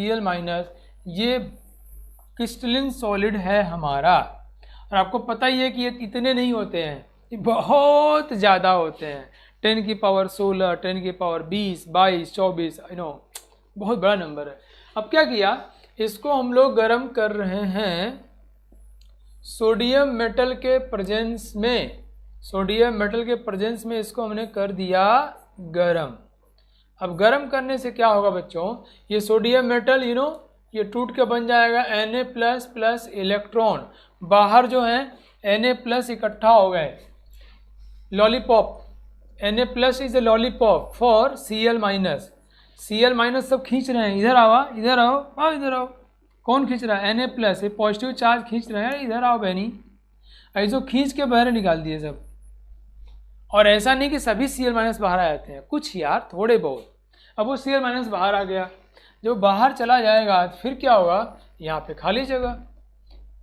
[SPEAKER 1] Na+Cl-, ये क्रिस्टलिन सॉलिड है हमारा। और आपको पता ही है कि ये इतने नहीं होते हैं, ये बहुत ज़्यादा होते हैं। 10 की पावर 16, 10 की पावर 20, 22, 24, बहुत बड़ा नंबर है। अब क्या किया, इसको हम लोग गर्म कर रहे हैं सोडियम मेटल के प्रेजेंस में। सोडियम मेटल के प्रेजेंस में इसको हमने कर दिया गर्म। अब गर्म करने से क्या होगा बच्चों, ये सोडियम मेटल ये टूट के बन जाएगा Na++ इलेक्ट्रॉन। बाहर जो है Na+ इकट्ठा हो गए, lollipop. Na+ is a lollipop for Cl-। Cl- सब खींच रहे हैं, इधर आओ, इधर आओ, आओ इधर आओ। कौन खींच रहा है? Na+, ये पॉजिटिव चार्ज खींच रहे हैं, इधर आओ बहनी। ऐसे खींच के बाहर निकाल दिए सब। और ऐसा नहीं कि सभी Cl- बाहर आ जाते हैं, कुछ यार थोड़े बहुत। अब वो Cl- बाहर आ गया, जो बाहर चला जाएगा फिर क्या होगा, यहाँ पे खाली जगह,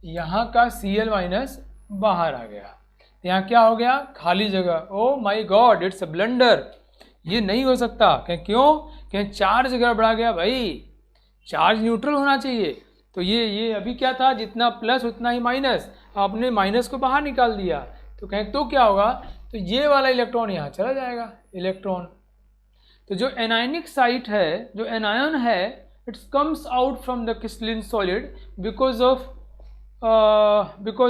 [SPEAKER 1] यहाँ का Cl- बाहर आ गया, यहाँ क्या हो गया, खाली जगह। ओ माई गॉड, इट्स अ ब्लंडर। ये नहीं हो सकता। क्यों? चार्ज गड़बड़ा गया भाई, चार्ज न्यूट्रल होना चाहिए। तो ये अभी क्या था, जितना प्लस उतना ही माइनस, आपने माइनस को बाहर निकाल दिया। तो तो क्या होगा, तो ये वाला इलेक्ट्रॉन यहाँ चला जाएगा, इलेक्ट्रॉन। तो जो एनायनिक साइट है, जो एनायन है, it's comes out from the crystalline solid because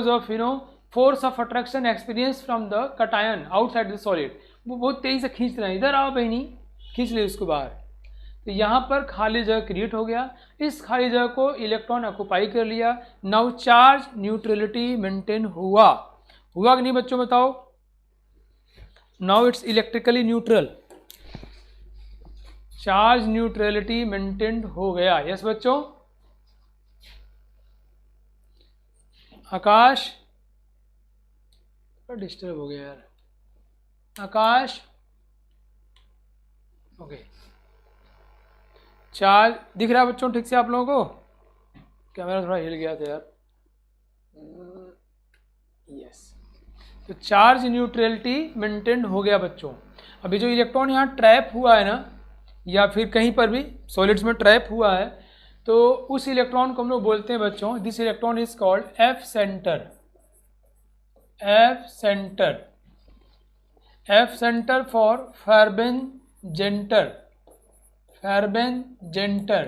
[SPEAKER 1] of force of attraction experience from the cation outside the solid. वो बहुत तेजी से खींच रहे हैं, इधर आओ बहनी, खींच ले उसको बाहर। तो यहाँ पर खाली जगह क्रिएट हो गया, इस खाली जगह को इलेक्ट्रॉन ऑक्युपाई कर लिया। नाउ चार्ज न्यूट्रलिटी मेंटेन हुआ कि नहीं बच्चों, बताओ। Now it's electrically neutral, charge neutrality maintain हो गया। यस बच्चों। आकाश डिस्टर्ब हो गया यार, आकाश। ओके, चार्ज दिख रहा है बच्चों ठीक से आप लोगों को? कैमरा थोड़ा हिल गया था यार। यस, तो चार्ज न्यूट्रलिटी मेंटेन हो गया बच्चों। अभी जो इलेक्ट्रॉन यहाँ ट्रैप हुआ है ना, या फिर कहीं पर भी सॉलिड्स में ट्रैप हुआ है, तो उस इलेक्ट्रॉन को हम लोग बोलते हैं बच्चों, this electron is called F centre. F centre, F centre for Farben-Genter, Farben-Genter,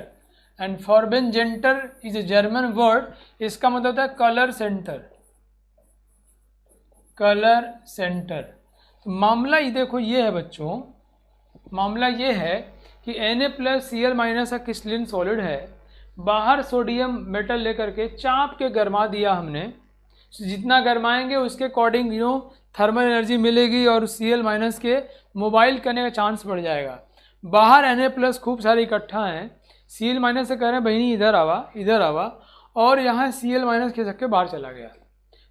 [SPEAKER 1] and Farben-Genter is a German word. इसका मतलब होता है कलर सेंटर, कलर सेंटर। तो मामला ये देखो, ये है बच्चों, मामला ये है कि Na+Cl- का क्रिस्टलिन सॉलिड है, बाहर सोडियम मेटल लेकर के चाप के गरमा दिया हमने। जितना गरमाएंगे उसके अकॉर्डिंग थर्मल एनर्जी मिलेगी और Cl- के मोबाइल करने का चांस बढ़ जाएगा। बाहर Na+ खूब सारे इकट्ठा हैं, Cl- से कह रहे हैं बहनी इधर आवा, इधर आवा, और यहाँ Cl- खिसक के बाहर चला गया,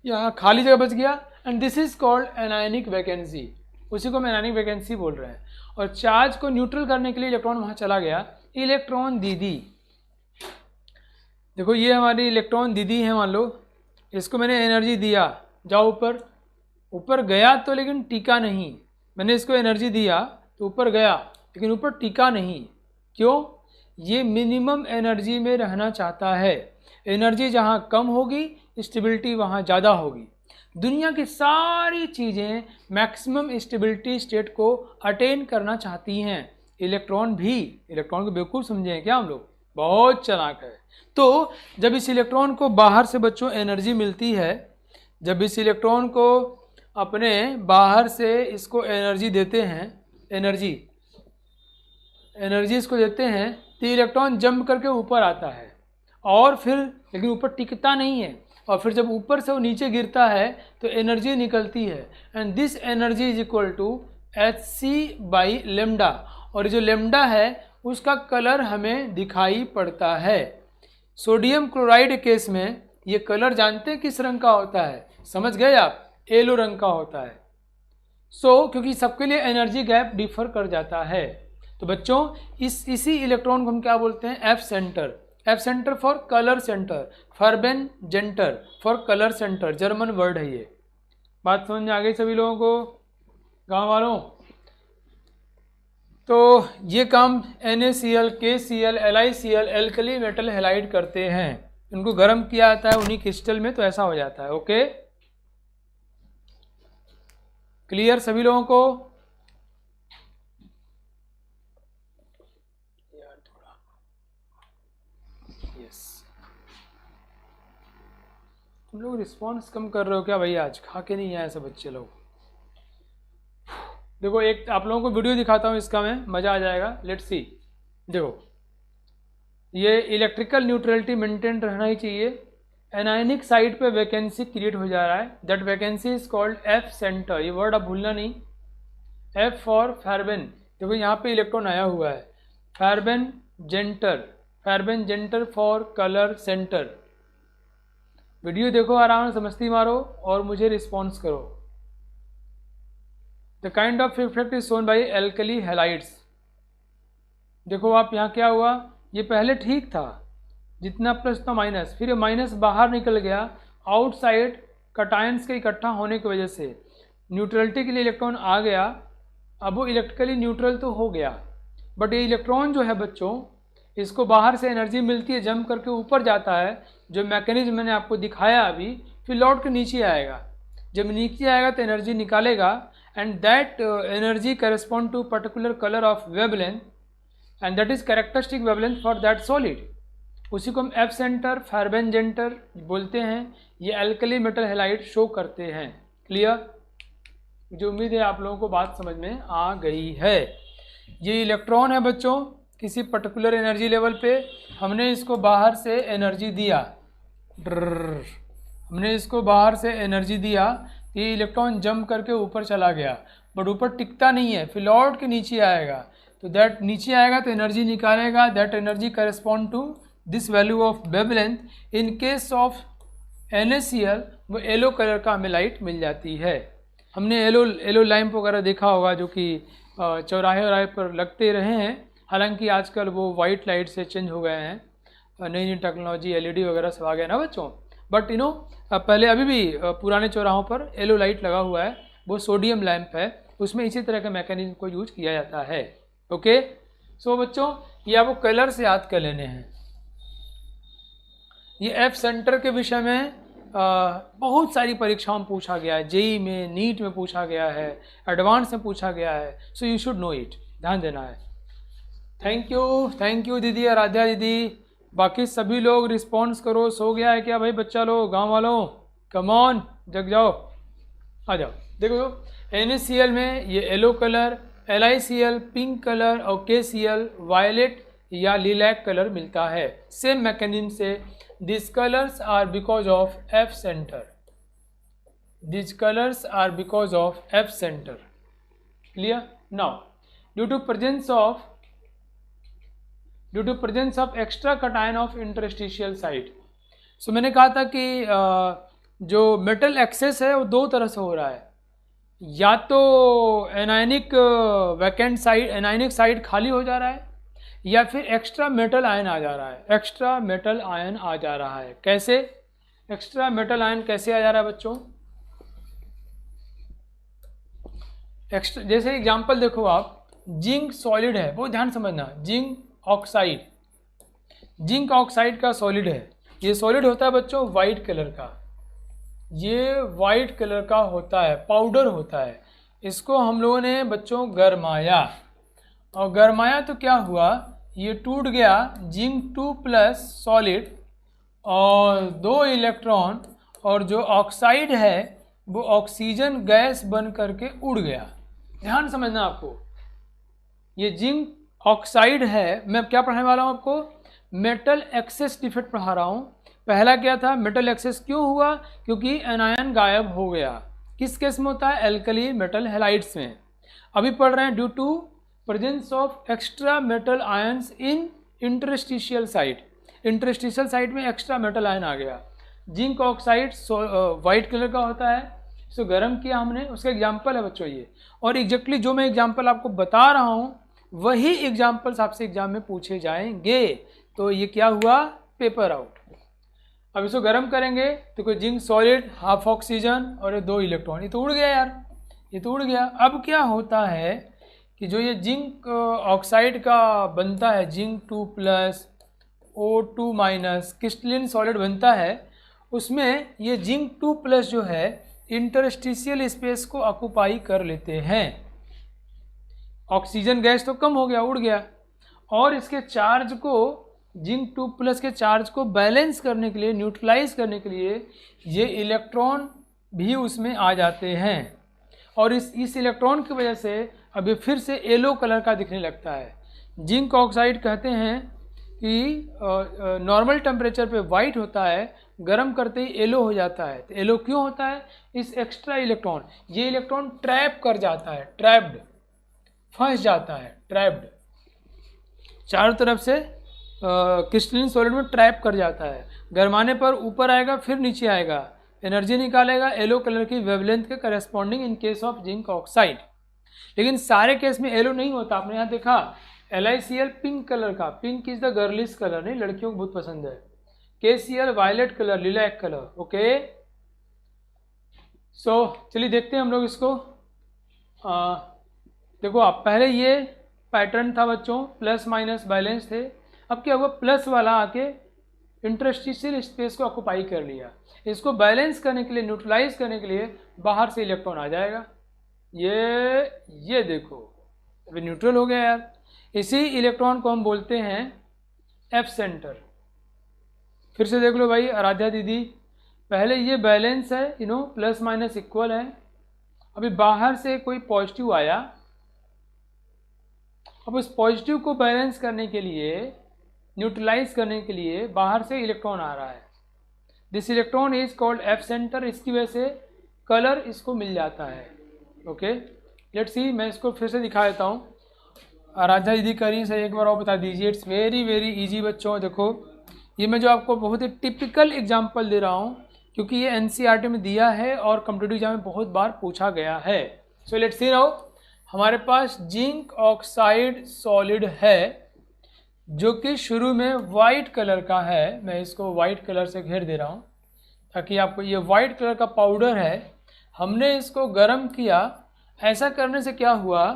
[SPEAKER 1] यहाँ खाली जगह बच गया। And this is called anionic vacancy, उसी को हम एनायनिक वैकेंसी बोल रहे हैं। और चार्ज को न्यूट्रल करने के लिए इलेक्ट्रॉन वहाँ चला गया। इलेक्ट्रॉन दीदी, देखो ये हमारी इलेक्ट्रॉन दीदी है, मान लो इसको मैंने एनर्जी दिया, जाओ ऊपर, ऊपर गया तो लेकिन टिका नहीं। मैंने इसको एनर्जी दिया तो ऊपर गया लेकिन ऊपर टिका नहीं। क्यों? ये मिनिमम एनर्जी में रहना चाहता है। एनर्जी जहाँ कम होगी स्टेबिलिटी वहाँ ज़्यादा होगी। दुनिया की सारी चीज़ें मैक्सिमम स्टेबिलिटी स्टेट को अटेन करना चाहती हैं। इलेक्ट्रॉन भी, इलेक्ट्रॉन को बेवकूफ़ समझे हैं क्या हम लोग? बहुत चालाक है। तो जब इस इलेक्ट्रॉन को बाहर से बच्चों एनर्जी मिलती है, जब इस इलेक्ट्रॉन को अपने बाहर से इसको एनर्जी देते हैं, एनर्जी इसको देते हैं, तो इलेक्ट्रॉन जंप करके ऊपर आता है और फिर लेकिन ऊपर टिकता नहीं है, और फिर जब ऊपर से वो नीचे गिरता है तो एनर्जी निकलती है, and this energy is equal to hc/λ। और जो लेमडा है उसका कलर हमें दिखाई पड़ता है। सोडियम क्लोराइड केस में ये कलर जानते हैं किस रंग का होता है? समझ गए आप? येलो रंग का होता है। क्योंकि सबके लिए एनर्जी गैप डिफर कर जाता है। तो बच्चों इसी इलेक्ट्रॉन को हम क्या बोलते हैं? F centre. F centre for colour centre, फर्बेन जेंटर for colour centre, German word है ये। बात समझ में आ गई सभी लोगों को, गांव वालों? तो ये काम NaCl, KCl, LiCl alkali metal halide करते हैं। इनको गर्म किया जाता है उन्हीं क्रिस्टल में, तो ऐसा हो जाता है। ओके, क्लियर सभी लोगों को? तुम लोग रिस्पॉन्स कम कर रहे हो क्या भाई? आज खा के नहीं आए सब बच्चे लोग। देखो एक आप लोगों को वीडियो दिखाता हूँ इसका, मैं मज़ा आ जाएगा। Let's see. देखो ये इलेक्ट्रिकल न्यूट्रलिटी मेंटेन रहना ही चाहिए। एनायनिक साइड पे वैकेंसी क्रिएट हो जा रहा है, that vacancy is called F centre. ये वर्ड आप भूलना नहीं। एफ फॉर फर्बेन, देखो यहाँ पे इलेक्ट्रॉन आया हुआ है। फर्बेन जेंटर फॉर कलर सेंटर। वीडियो देखो आराम से, समझती मारो और मुझे रिस्पॉन्स करो। The kind of effect is shown by alkali halides. देखो आप यहाँ क्या हुआ, ये पहले ठीक था, जितना प्लस उतना माइनस, फिर ये माइनस बाहर निकल गया आउटसाइड कटायंस के इकट्ठा होने की वजह से। न्यूट्रलिटी के लिए इलेक्ट्रॉन आ गया, अब वो इलेक्ट्रिकली न्यूट्रल तो हो गया, बट ये इलेक्ट्रॉन जो है बच्चों, इसको बाहर से एनर्जी मिलती है, जंप करके ऊपर जाता है, जो मैकेनिज्म मैंने आपको दिखाया अभी, फिर लौट के नीचे आएगा। जब नीचे आएगा तो एनर्जी निकालेगा, and that energy correspond to particular colour of wavelength, and that is characteristic wavelength for that solid. उसी को हम एफ सेंटर, फर्बेन जेंटर बोलते हैं। ये एल्कली मेटल हैलाइड शो करते हैं। क्लियर? मुझे उम्मीद है आप लोगों को बात समझ में आ गई है। ये इलेक्ट्रॉन है बच्चों, किसी पर्टिकुलर एनर्जी लेवल पे हमने इसको बाहर से एनर्जी दिया, हमने इसको बाहर से एनर्जी दिया, ये इलेक्ट्रॉन जंप करके ऊपर चला गया, बट ऊपर टिकता नहीं है, फिर लौट के नीचे आएगा। तो दैट नीचे आएगा तो एनर्जी निकालेगा, that energy correspond to this value of wavelength. In case of NaCl वो येलो कलर का हमें लाइट मिल जाती है। हमने येलो लैंप वगैरह देखा होगा जो कि चौराहे पर लगते रहे हैं, हालांकि आजकल वो वाइट लाइट से चेंज हो गए हैं, नई नई टेक्नोलॉजी LED वगैरह सब आ गए ना बच्चों। बट पहले अभी भी पुराने चौराहों पर येलो लाइट लगा हुआ है, वो सोडियम लैंप है, उसमें इसी तरह के मैकेनिज्म को यूज किया जाता है। ओके, सो बच्चों ये आपको कलर से याद कर लेने हैं। ये एफ सेंटर के विषय में बहुत सारी परीक्षाओं में पूछा गया है, JEE में, नीट में पूछा गया है, एडवांस में पूछा गया है, so you should know it, ध्यान देना है। थैंक यू दीदी, आराध्या दीदी। बाकी सभी लोग रिस्पॉन्स करो। सो गया है क्या भाई बच्चा लोग, गांव वालों? कम ऑन, जग जाओ, आ जाओ। देखो NaCl में ये yellow colour, LiCl pink colour और KCl वायलेट या लिलैक कलर मिलता है। सेम मैकेनिज्म से these colors are because of F center. These colors are because of F center. Clear? Now, due to presence of extra cation of interstitial site. So मैंने कहा था कि जो metal access है वो दो तरह से हो रहा है। या तो anionic vacant side, anionic side खाली हो जा रहा है, या फिर एक्स्ट्रा मेटल आयन आ जा रहा है, एक्स्ट्रा मेटल आयन आ जा रहा है। कैसे एक्स्ट्रा मेटल आयन कैसे आ जा रहा है बच्चों? एक्स्ट्रा, जैसे एग्जांपल देखो आप, जिंक सॉलिड है, बहुत ध्यान समझना, जिंक ऑक्साइड, जिंक ऑक्साइड का सॉलिड है, ये सॉलिड होता है बच्चों वाइट कलर का, ये वाइट कलर का होता है, पाउडर होता है। इसको हम लोगों ने बच्चों गरमाया, और गरमाया तो क्या हुआ, ये टूट गया, जिंक 2+ सॉलिड, और 2 इलेक्ट्रॉन, और जो ऑक्साइड है वो ऑक्सीजन गैस बन करके उड़ गया। ध्यान समझना आपको, ये जिंक ऑक्साइड है। मैं क्या पढ़ाने वाला हूँ आपको? मेटल एक्सेस डिफेक्ट पढ़ा रहा हूँ। पहला क्या था, मेटल एक्सेस क्यों हुआ? क्योंकि एनायन गायब हो गया। किस केस में होता है? एल्कली मेटल हैलाइड्स में। अभी पढ़ रहे हैं due to presence of extra metal ions in interstitial site. Interstitial site में एक्स्ट्रा मेटल आयन आ गया। जिंक ऑक्साइड वाइट कलर का होता है, इसको गर्म किया हमने, उसका एग्जाम्पल है बच्चों ये। और एग्जैक्टली जो मैं एग्जाम्पल आपको बता रहा हूँ वही एग्जाम्पल्स आपसे एग्जाम में पूछे जाएंगे। तो ये क्या हुआ? Paper out. अब इसको गर्म करेंगे तो कोई जिंक सॉलिड, हाफ ऑक्सीजन और ये 2 इलेक्ट्रॉन, ये तो उड़ गया यार, ये तो उड़ गया। अब क्या होता है कि जो ये जिंक ऑक्साइड का बनता है, जिंक 2+ O2- क्रिस्टलिन सॉलिड बनता है, उसमें ये जिंक 2+ जो है इंटरस्टिशियल स्पेस को ऑक्युपाई कर लेते हैं। ऑक्सीजन गैस तो कम हो गया, उड़ गया, और इसके चार्ज को, जिंक 2+ के चार्ज को बैलेंस करने के लिए, न्यूट्रलाइज करने के लिए ये इलेक्ट्रॉन भी उसमें आ जाते हैं, और इस इलेक्ट्रॉन की वजह से अभी फिर से येलो कलर का दिखने लगता है। जिंक ऑक्साइड कहते हैं कि नॉर्मल टेम्परेचर पे वाइट होता है, गर्म करते ही येलो हो जाता है। तो येलो क्यों होता है? इस एक्स्ट्रा इलेक्ट्रॉन, ये इलेक्ट्रॉन ट्रैप कर जाता है, ट्रैप्ड, फंस जाता है, ट्रैप्ड, चारों तरफ से क्रिस्टलिन सॉलिड में ट्रैप कर जाता है। गरमाने पर ऊपर आएगा, फिर नीचे आएगा, एनर्जी निकालेगा येलो कलर की वेवलेंथ के corresponding in case of zinc oxide. लेकिन सारे केस में येलो नहीं होता। आपने यहाँ देखा LiCl पिंक कलर का, pink is the girlish colour, नहीं, लड़कियों को बहुत पसंद है। KCl violet colour, lilac colour, okay. So चलिए देखते हैं हम लोग इसको। देखो आप, पहले ये पैटर्न था बच्चों, प्लस माइनस बैलेंस थे। अब क्या हुआ, प्लस वाला आके इंटरस्टिशियल स्पेस को ऑक्युपाई कर लिया। इसको बैलेंस करने के लिए, न्यूट्रलाइज करने के लिए बाहर से इलेक्ट्रॉन आ जाएगा। ये देखो अभी न्यूट्रल हो गया यार। इसी इलेक्ट्रॉन को हम बोलते हैं एफ सेंटर। फिर से देख लो भाई आराध्या दीदी, पहले ये बैलेंस है, प्लस माइनस इक्वल है। अभी बाहर से कोई पॉजिटिव आया, अब उस पॉजिटिव को बैलेंस करने के लिए, न्यूट्रलाइज करने के लिए बाहर से इलेक्ट्रॉन आ रहा है। This electron is called F centre. इसकी वजह से कलर इसको मिल जाता है। ओके, लेट्स सी, मैं इसको फिर से दिखा देता हूँ। आराध्या दीदी करी से एक बार और बता दीजिए। इट्स वेरी वेरी इजी बच्चों। देखो ये मैं जो आपको बहुत ही टिपिकल एग्जाम्पल दे रहा हूँ, क्योंकि ये NCERT में दिया है और कॉम्पिटिटिव एग्जाम में बहुत बार पूछा गया है। सो लेट्स सी नाउ, हमारे पास जिंक ऑक्साइड सॉलिड है जो कि शुरू में वाइट कलर का है। मैं इसको वाइट कलर से घेर दे रहा हूँ ताकि आपको, ये वाइट कलर का पाउडर है। हमने इसको गर्म किया। ऐसा करने से क्या हुआ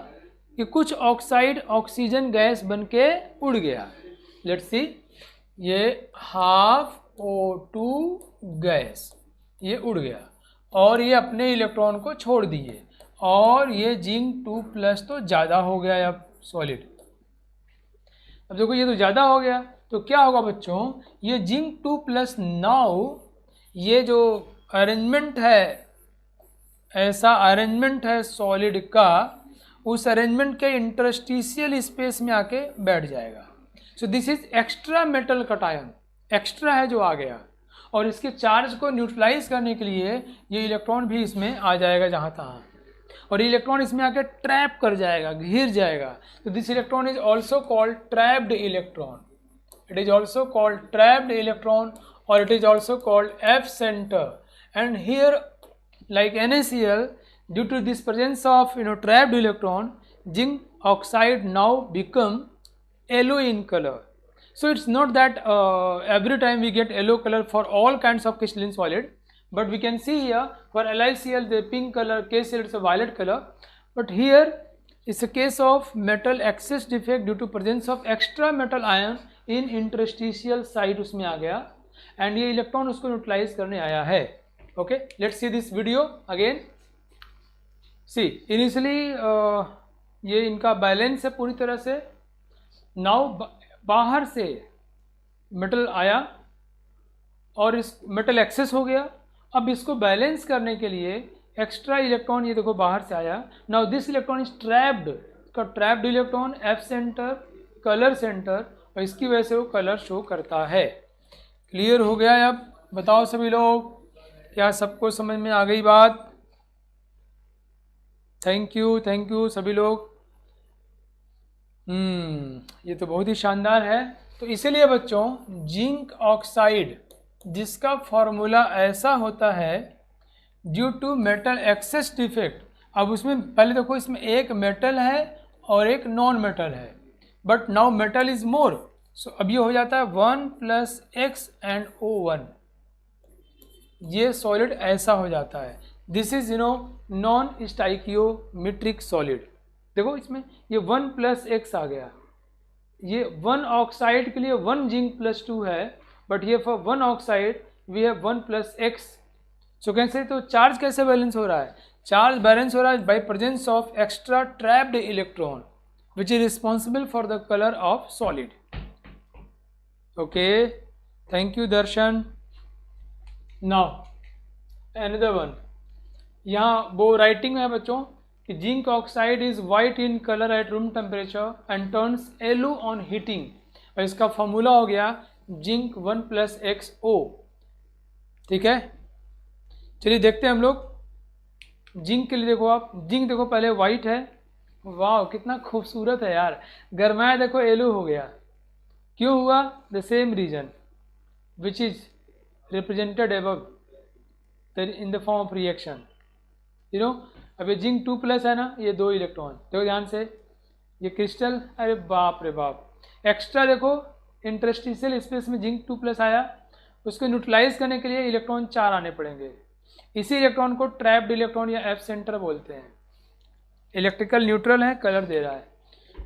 [SPEAKER 1] कि कुछ ऑक्साइड ऑक्सीजन गैस बन के उड़ गया। लेट्स सी, ये हाफ O2 गैस ये उड़ गया और ये अपने इलेक्ट्रॉन को छोड़ दिए, और ये जिंक 2+ तो ज़्यादा हो गया अब सॉलिड। अब देखो ये तो ज़्यादा हो गया, तो क्या होगा बच्चों, ये जिंक 2+ नाउ, ये जो अरेंजमेंट है, ऐसा अरेंजमेंट है सॉलिड का, उस अरेंजमेंट के इंटरस्टिशियल स्पेस में आके बैठ जाएगा। सो this is extra metal cation, extra है जो आ गया, और इसके चार्ज को न्यूट्रलाइज करने के लिए ये इलेक्ट्रॉन भी इसमें आ जाएगा जहाँ तहाँ, और इलेक्ट्रॉन इसमें आके ट्रैप कर जाएगा, घिर जाएगा। तो this electron is also called trapped electron. It is also called trapped electron, और it is also called F centre. And here like NaCl, due to this presence of trapped electron, zinc oxide now become yellow in colour. So it's not that every time we get yellow color for all kinds of crystalline solid, but we can see here for LiCl the pink color, KCl it's a violet color, but here it's a case of metal excess defect due to presence of extra metal ion in interstitial site उसमें आ गया, and ये electron उसको neutralise करने आया है. Okay, let's see this video again. See, initially ये इनका balance है पूरी तरह से. नाउ बाहर से मेटल आया और इस मेटल एक्सेस हो गया. अब इसको बैलेंस करने के लिए एक्स्ट्रा इलेक्ट्रॉन ये देखो बाहर से आया. Now this electron is trapped, का trapped electron F centre, colour centre, और इसकी वजह से वो कलर शो करता है. क्लियर हो गया है? अब बताओ सभी लोग, क्या सबको समझ में आ गई बात? थैंक यू सभी लोग. ये तो बहुत ही शानदार है. तो इसीलिए बच्चों जिंक ऑक्साइड जिसका फॉर्मूला ऐसा होता है due to metal excess defect. अब उसमें पहले देखो, इसमें एक मेटल है और एक नॉन मेटल है, but now metal is more, so अब ये हो जाता है 1 + X and O1. ये सॉलिड ऐसा हो जाता है. This is non stoichiometric solid. देखो इसमें ये 1 + X आ गया. ये 1 ऑक्साइड के लिए 1 जिंक +2 है, बट ये for 1 oxide we have 1 + X. So कैसे, तो चार्ज कैसे बैलेंस हो रहा है? चार्ज बैलेंस हो रहा है by presence of extra trapped electron which is responsible for the colour of solid. Okay, thank you Darshan. Now another one, यहाँ वो राइटिंग है बच्चों कि zinc oxide is white in colour at room temperature and turns yellow on heating. और इसका formula हो गया zinc 1 + XO. ठीक है, चलिए देखते हैं हम लोग. जिंक के लिए देखो आप, जिंक देखो पहले वाइट है. वाह कितना खूबसूरत है यार. गरमाया देखो येलो हो गया. क्यों हुआ? The same reason which is represented above in the form of reaction. अब ये जिंक 2+ है ना, ये 2 इलेक्ट्रॉन. देखो ध्यान से, ये क्रिस्टल, अरे बाप रे बाप, एक्स्ट्रा देखो इंटरस्टिशियल स्पेस में जिंक 2+ आया. उसको न्यूट्रलाइज करने के लिए इलेक्ट्रॉन 4 आने पड़ेंगे. इसी इलेक्ट्रॉन को ट्रैप्ड इलेक्ट्रॉन या एफ सेंटर बोलते हैं. इलेक्ट्रिकल न्यूट्रल है, कलर दे रहा है.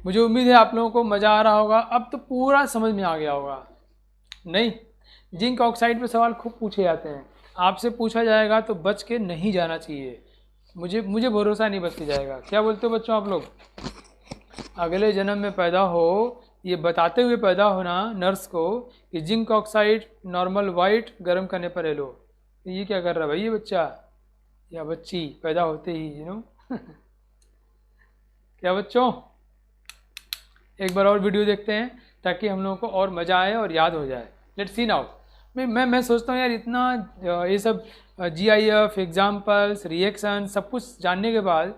[SPEAKER 1] मुझे उम्मीद है आप लोगों को मज़ा आ रहा होगा. अब तो पूरा समझ में आ गया होगा. नहीं, जिंक ऑक्साइड पे सवाल खूब पूछे जाते हैं. आपसे पूछा जाएगा तो बच के नहीं जाना चाहिए. मुझे भरोसा नहीं बच के जाएगा. क्या बोलते हो बच्चों आप लोग? अगले जन्म में पैदा हो ये बताते हुए पैदा होना नर्स को कि जिंक ऑक्साइड नॉर्मल वाइट, गर्म करने पर येलो. ये क्या कर रहा है भाई ये बच्चा या बच्ची पैदा होते ही क्या बच्चों, एक बार और वीडियो देखते हैं ताकि हम लोगों को और मज़ा आए और याद हो जाए. Let's see now. मैं सोचता हूँ यार, इतना ये सब GIF, एग्जाम्पल्स, रिएक्शन सब कुछ जानने के बाद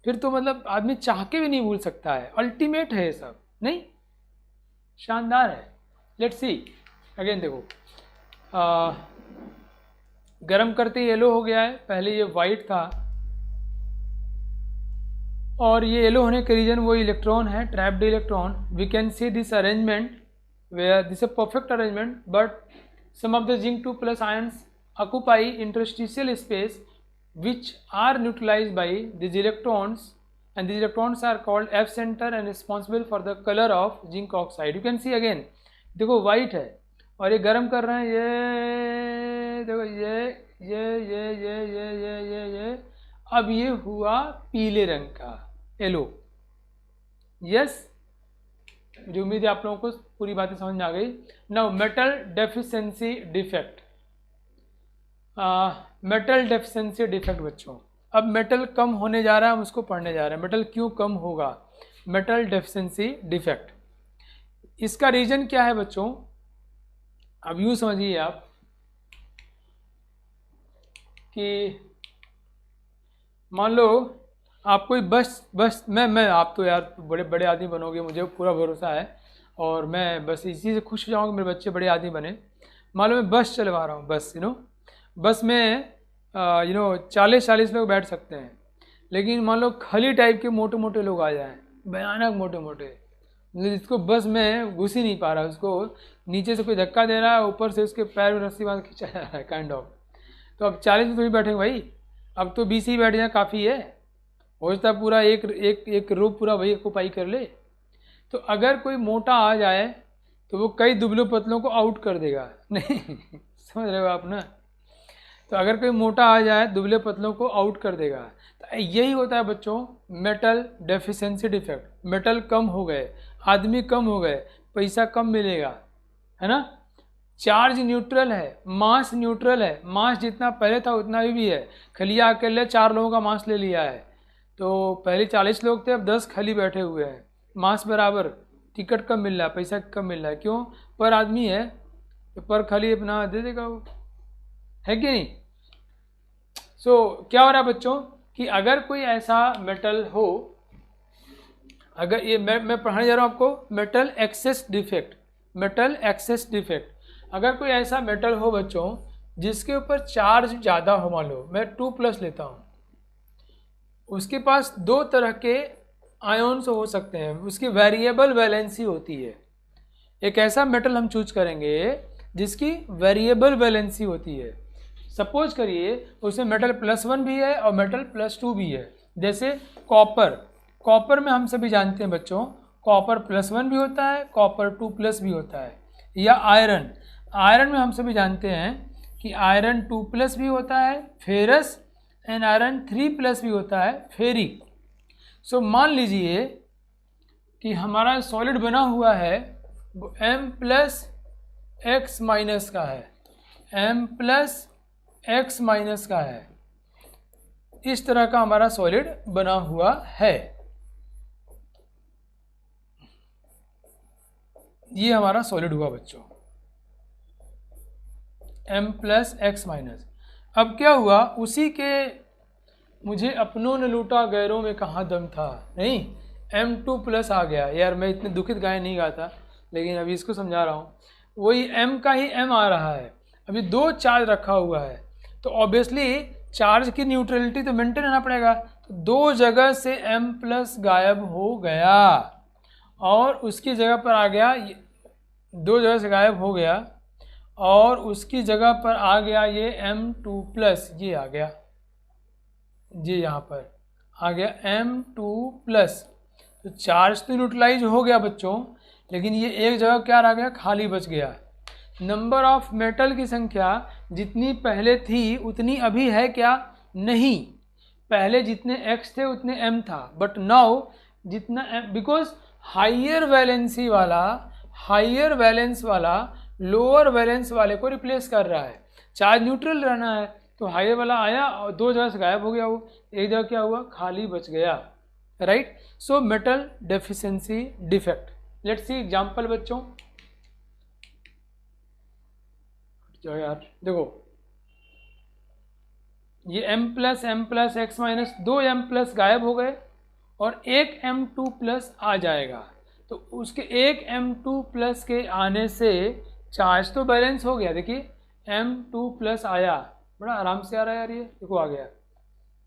[SPEAKER 1] फिर तो मतलब आदमी चाह के भी नहीं भूल सकता है. अल्टीमेट है ये सब, नहीं? शानदार है. Let's see again. देखो गरम करते येलो हो गया है. पहले ये वाइट था और ये येलो होने के रीजन वो इलेक्ट्रॉन है, trapped electron. We can see this arrangement where this a perfect arrangement, but some of the zinc 2+ ions occupy interstitial space which are neutralized by these electrons, and these electrons are called F center and responsible for the color of zinc oxide. You can see again, देखो white है और ये गर्म कर रहे हैं. ये देखो ये अब ये हुआ पीले रंग का, येलो. यस, मुझे उम्मीद है आप लोगों को पूरी बातें समझ में आ गई. Now metal deficiency defect. Metal deficiency defect बच्चों, अब मेटल कम होने जा रहा है, हम उसको पढ़ने जा रहे हैं. मेटल क्यों कम होगा? मेटल डेफिशिएंसी डिफेक्ट, इसका रीजन क्या है बच्चों? अब यूँ समझिए आप कि मान लो आप कोई बस मैं आप तो यार बड़े बड़े आदमी बनोगे, मुझे पूरा भरोसा है, और मैं बस इसी से खुश हो जाऊँगा मेरे बच्चे बड़े आदमी बने. मान लो मैं बस चलवा रहा हूँ, बस बस में 40-40 लोग बैठ सकते हैं. लेकिन मान लो खली टाइप के मोटे मोटे लोग आ जाएं, भयानक मोटे मोटे, मतलब जिसको बस में घुस ही नहीं पा रहा, उसको नीचे से कोई धक्का दे रहा है, ऊपर से उसके पैर में रस्सी बांध खींचा जा रहा है काइंड ऑफ। तो अब 40 में तो भी बैठेंगे भाई, अब तो 20 ही बैठ जाए काफ़ी है, हो जाता पूरा एक रोप पूरा वही ऑक्यूपाई कर ले। तो अगर कोई मोटा आ जाए तो वो कई दुबले पतलों को आउट कर देगा नहीं समझ रहे हो आप ना। तो अगर कोई मोटा आ जाए दुबले पतलों को आउट कर देगा। तो यही होता है बच्चों मेटल डेफिशिएंसी डिफेक्ट। मेटल कम हो गए, आदमी कम हो गए, पैसा कम मिलेगा, है ना। चार्ज न्यूट्रल है, मास न्यूट्रल है, मास जितना पहले था उतना भी है। खलिया अकेले 4 लोगों का मास ले लिया है, तो पहले 40 लोग थे, अब 10 खली बैठे हुए हैं, मास बराबर, टिकट कम मिल रहा है, पैसा कम मिल रहा है, क्यों? पर आदमी है तो पर खली अपना दे देगा वो, है कि नहीं। सो क्या हो रहा है बच्चों कि अगर कोई ऐसा मेटल हो, अगर ये मैं पढ़ाने जा रहा हूँ आपको metal excess defect, metal excess defect. अगर कोई ऐसा मेटल हो बच्चों जिसके ऊपर चार्ज ज़्यादा हो, मान लो मैं 2+ लेता हूँ, उसके पास 2 तरह के आयोन्स हो सकते हैं, उसकी वेरिएबल वैलेंसी होती है। एक ऐसा मेटल हम चूज करेंगे जिसकी वेरिएबल वैलेंसी होती है। सपोज करिए उसमें मेटल +1 भी है और मेटल +2 भी है। जैसे कॉपर, कॉपर में हम सभी जानते हैं बच्चों कॉपर +1 भी होता है, कॉपर 2+ भी होता है। या आयरन, आयरन में हम सभी जानते हैं कि आयरन 2+ भी होता है, फेरस एंड आयरन 3+ भी होता है, फेरिक। सो मान लीजिए कि हमारा सॉलिड बना हुआ है वो M+X- का है, M+X- का है, इस तरह का हमारा सॉलिड बना हुआ है। ये हमारा सॉलिड हुआ बच्चों M+X-। अब क्या हुआ, उसी के मुझे अपनों ने लूटा गैरों में कहाँ दम था, नहीं M2+ आ गया। यार मैं इतने दुखित गाय नहीं गाता, लेकिन अभी इसको समझा रहा हूँ। वही M का ही M आ रहा है, अभी 2 चार्ज रखा हुआ है, तो ऑब्वियसली चार्ज की न्यूट्रलिटी तो मेंटेन रहना पड़ेगा। तो 2 जगह से M+ गायब हो गया और उसकी जगह पर आ गया, 2 जगह से गायब हो गया और उसकी जगह पर आ गया ये M2+, ये आ गया, ये यहाँ पर आ गया M2+। तो चार्ज तो न्यूट्रलाइज हो गया बच्चों, लेकिन ये एक जगह क्या रह गया, खाली बच गया। नंबर ऑफ मेटल की संख्या जितनी पहले थी उतनी अभी है क्या, नहीं। पहले जितने X थे उतने M था, बट नाउ जितना बिकॉज हाइयर वैलेंसी वाला लोअर वैलेंस वाले को रिप्लेस कर रहा है। चार्ज न्यूट्रल रहना है तो हाइयर वाला आया और 2 जगह से गायब हो गया, वो एक जगह क्या हुआ, खाली बच गया, right. So metal deficiency defect. Let's see example बच्चों। जो यार देखो ये M+X- 2 M+ गायब हो गए और एक M2+ आ जाएगा। तो उसके एक M2+ के आने से चार्ज तो बैलेंस हो गया। देखिए M2+ आया, बड़ा आराम से आ रहा है यार, ये देखो आ गया।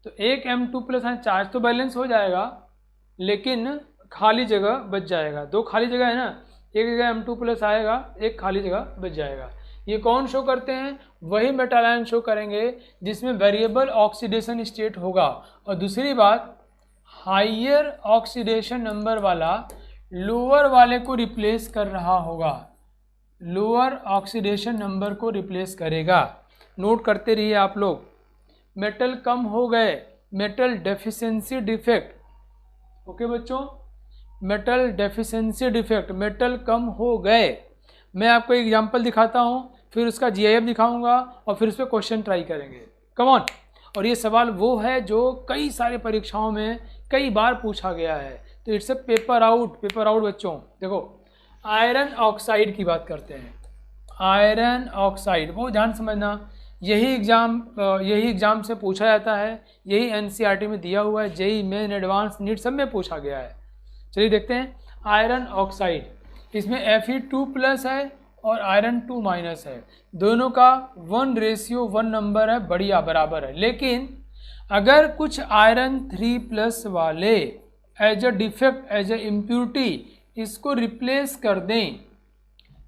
[SPEAKER 1] तो एक M2+ आया, चार्ज तो बैलेंस हो जाएगा, लेकिन खाली जगह बच जाएगा। 2 खाली जगह है ना, एक जगह M2+ आएगा, एक खाली जगह बच जाएगा। ये कौन शो करते हैं, वही मेटल आयन शो करेंगे जिसमें वेरिएबल ऑक्सीडेशन स्टेट होगा। और दूसरी बात, हाइयर ऑक्सीडेशन नंबर वाला लोअर वाले को रिप्लेस कर रहा होगा, लोअर ऑक्सीडेशन नंबर को रिप्लेस करेगा। नोट करते रहिए आप लोग। मेटल कम हो गए, मेटल डेफिशिएंसी डिफेक्ट, ओके बच्चों, मेटल डेफिशिएंसी डिफेक्ट, मेटल कम हो गए। मैं आपको एग्जांपल दिखाता हूँ, फिर उसका GIF दिखाऊंगा और फिर उस पर क्वेश्चन ट्राई करेंगे। Come on. और ये सवाल वो है जो कई सारे परीक्षाओं में कई बार पूछा गया है, तो इट्स ए पेपर आउट बच्चों। देखो आयरन ऑक्साइड की बात करते हैं, आयरन ऑक्साइड, वो ध्यान समझना, यही एग्जाम से पूछा जाता है, यही NCERT में दिया हुआ है, JEE मेन, एडवांस, नीट सब में पूछा गया है। चलिए देखते हैं आयरन ऑक्साइड, इसमें Fe2+ है और आयरन 2- है, दोनों का 1:1 नंबर है, बढ़िया बराबर है। लेकिन अगर कुछ आयरन 3+ वाले as a defect, as a impurity इसको रिप्लेस कर दें,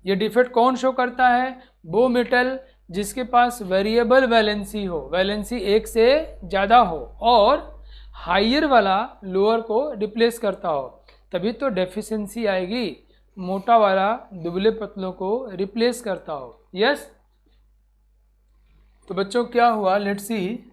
[SPEAKER 1] ये डिफेक्ट कौन शो करता है? वो मेटल जिसके पास वेरिएबल वैलेंसी हो, वैलेंसी 1 से ज़्यादा हो, और हाइयर वाला लोअर को रिप्लेस करता हो, तभी तो डेफिशिएंसी आएगी। मोटा वाला दुबले पतलों को रिप्लेस करता हो। यस, तो बच्चों क्या हुआ, लेट्स सी,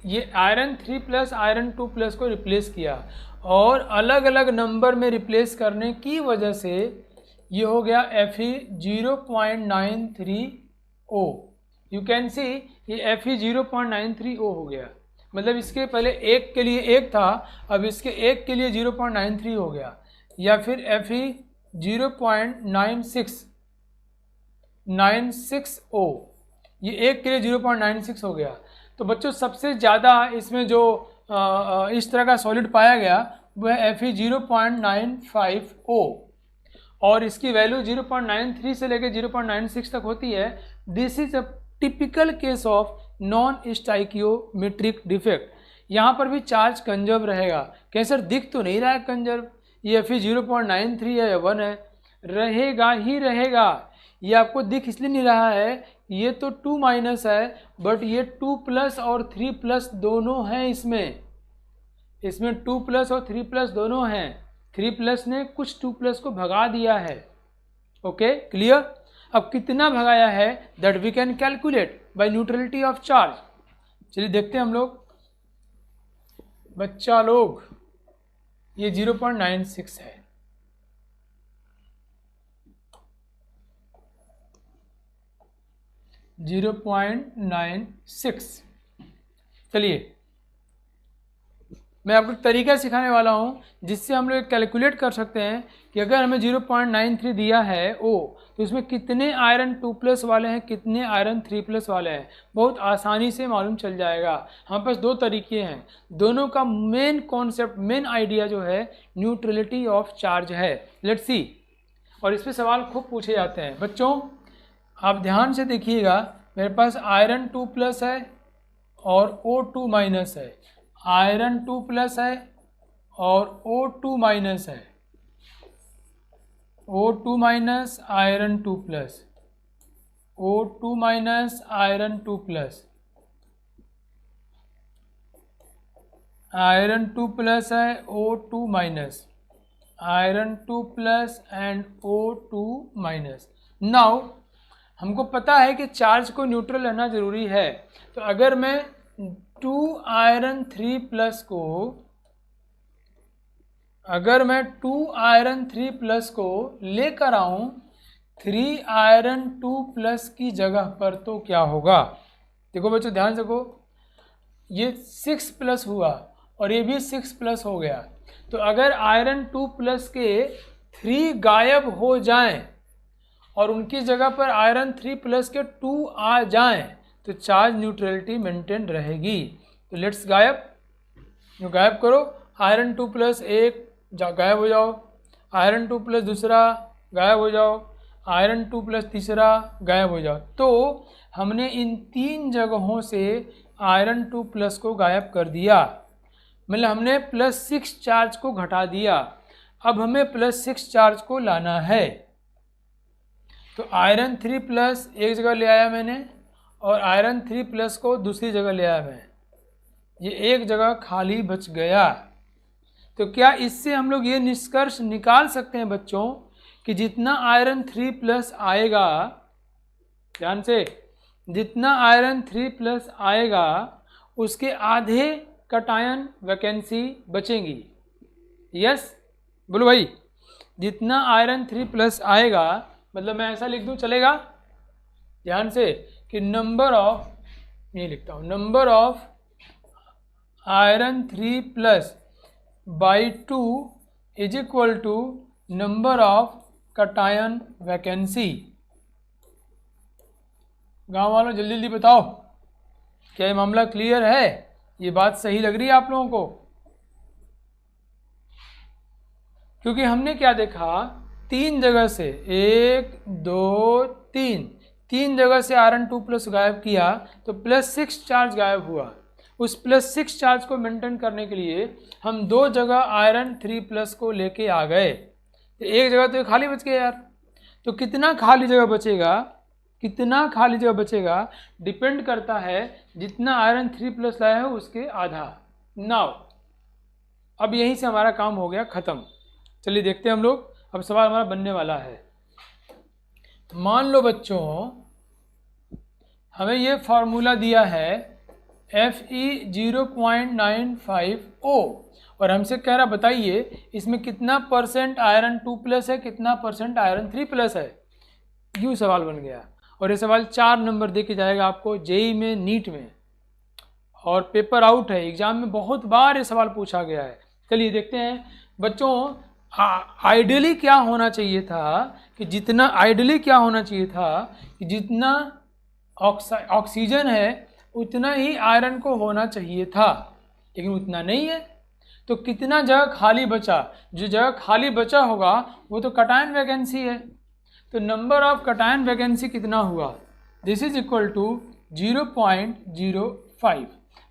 [SPEAKER 1] ये आयरन 3+ आयरन 2+ को रिप्लेस किया, और अलग अलग नंबर में रिप्लेस करने की वजह से ये हो गया Fe0.93O। यू कैन सी ये Fe0.93O हो गया, मतलब इसके पहले एक के लिए 1 था, अब इसके एक के लिए 0.93 हो गया, या फिर Fe0.96O, ये एक के लिए 0.96 हो गया। तो बच्चों सबसे ज़्यादा इसमें जो इस तरह का सॉलिड पाया गया वो है Fe0.95O, और इसकी वैल्यू 0.93 से लेकर 0.96 तक होती है। This is a typical case of non stoichiometric defect. यहाँ पर भी चार्ज कंजर्व रहेगा। कैसे दिख तो नहीं रहा है कंजर्व, ये Fe0.93 है या 1 है, रहेगा ही रहेगा। ये आपको दिख इसलिए नहीं रहा है, ये तो 2- है, बट ये 2+ और 3+ दोनों हैं इसमें 2+ और 3+ दोनों हैं। 3+ ने कुछ 2+ को भगा दिया है। Okay, clear? अब कितना भगाया है that we can calculate by neutrality of charge. चलिए देखते हैं हम लोग, बच्चा लोग, ये 0.96 है, चलिए मैं आपको तरीका सिखाने वाला हूँ जिससे हम लोग कैलकुलेट कर सकते हैं कि अगर हमें 0.93 दिया है O, तो इसमें कितने आयरन 2+ वाले हैं, कितने आयरन 3+ वाले हैं, बहुत आसानी से मालूम चल जाएगा। हमारे पास दो तरीके हैं, दोनों का मेन कॉन्सेप्ट, मेन आइडिया जो है न्यूट्रलिटी ऑफ चार्ज है। लेट्स सी, और इस पर सवाल खूब पूछे जाते हैं। बच्चों आप ध्यान से देखिएगा, मेरे पास आयरन 2+ है और O2- है, आयरन 2+ है और O2- है, O2- iron 2+, O2- iron 2+, iron 2+ है, O2-, iron 2+ and O2-। Now हमको पता है कि चार्ज को न्यूट्रल रहना जरूरी है, तो अगर मैं 2 आयरन 3+ को, अगर मैं 2 आयरन 3+ को लेकर आऊं 3 आयरन 2+ की जगह पर, तो क्या होगा? देखो बच्चों ध्यान से देखो, ये 6+ हुआ और ये भी 6+ हो गया। तो अगर आयरन 2+ के 3 गायब हो जाएं और उनकी जगह पर आयरन 3+ के 2 आ जाएं, तो चार्ज न्यूट्रलिटी मेंटेन रहेगी। तो लेट्स गायब, गायब करो, आयरन 2+ एक गायब हो जाओ, आयरन 2+ दूसरा गायब हो जाओ, आयरन 2+ तीसरा गायब हो जाओ। तो हमने इन 3 जगहों से आयरन 2+ को गायब कर दिया, मतलब हमने +6 चार्ज को घटा दिया। अब हमें +6 चार्ज को लाना है, तो आयरन 3+ एक जगह ले आया मैंने और आयरन 3+ को दूसरी जगह ले आया मैं, ये एक जगह खाली बच गया। तो क्या इससे हम लोग ये निष्कर्ष निकाल सकते हैं बच्चों कि जितना आयरन 3+ आएगा, ध्यान से, जितना आयरन 3+ आएगा उसके आधे कटायन वैकेंसी बचेंगी। यस बोलो भाई, जितना आयरन 3+ आएगा, मतलब मैं ऐसा लिख दूं चलेगा? ध्यान से कि नंबर ऑफ, ये लिखता हूं, number of iron 3+ by 2 is equal to number of cation vacancy. गांव वालों जल्दी जल्दी बताओ, क्या ये मामला क्लियर है? ये बात सही लग रही है आप लोगों को? क्योंकि हमने क्या देखा, 3 जगह से, 1 2 3 जगह से आयरन 2+ गायब किया तो +6 चार्ज गायब हुआ। उस +6 चार्ज को मेंटेन करने के लिए हम 2 जगह आयरन 3+ को लेके आ गए, तो एक जगह तो खाली बच गया यार। तो कितना खाली जगह बचेगा, कितना खाली जगह बचेगा डिपेंड करता है जितना आयरन 3+ लाया है उसके आधा। नाउ अब यहीं से हमारा काम हो गया ख़त्म। चलिए देखते हैं हम लोग, अब सवाल हमारा बनने वाला है। मान लो बच्चों हमें ये फार्मूला दिया है Fe0.95O और हमसे कह रहा बताइए इसमें कितना % आयरन 2+ है, कितना % आयरन 3+ है। यूँ सवाल बन गया और ये सवाल 4 नंबर दे के जाएगा आपको जेई में, नीट में, और पेपर आउट है, एग्जाम में बहुत बार ये सवाल पूछा गया है। चलिए देखते हैं बच्चों, आइडियली क्या होना चाहिए था कि जितना जितना ऑक्सीजन है उतना ही आयरन को होना चाहिए था, लेकिन उतना नहीं है। तो कितना जगह खाली बचा, जो जगह खाली बचा होगा वो तो कटायन वैकेंसी है। तो नंबर ऑफ कटायन वैकेंसी कितना हुआ, दिस इज इक्वल टू 0.05।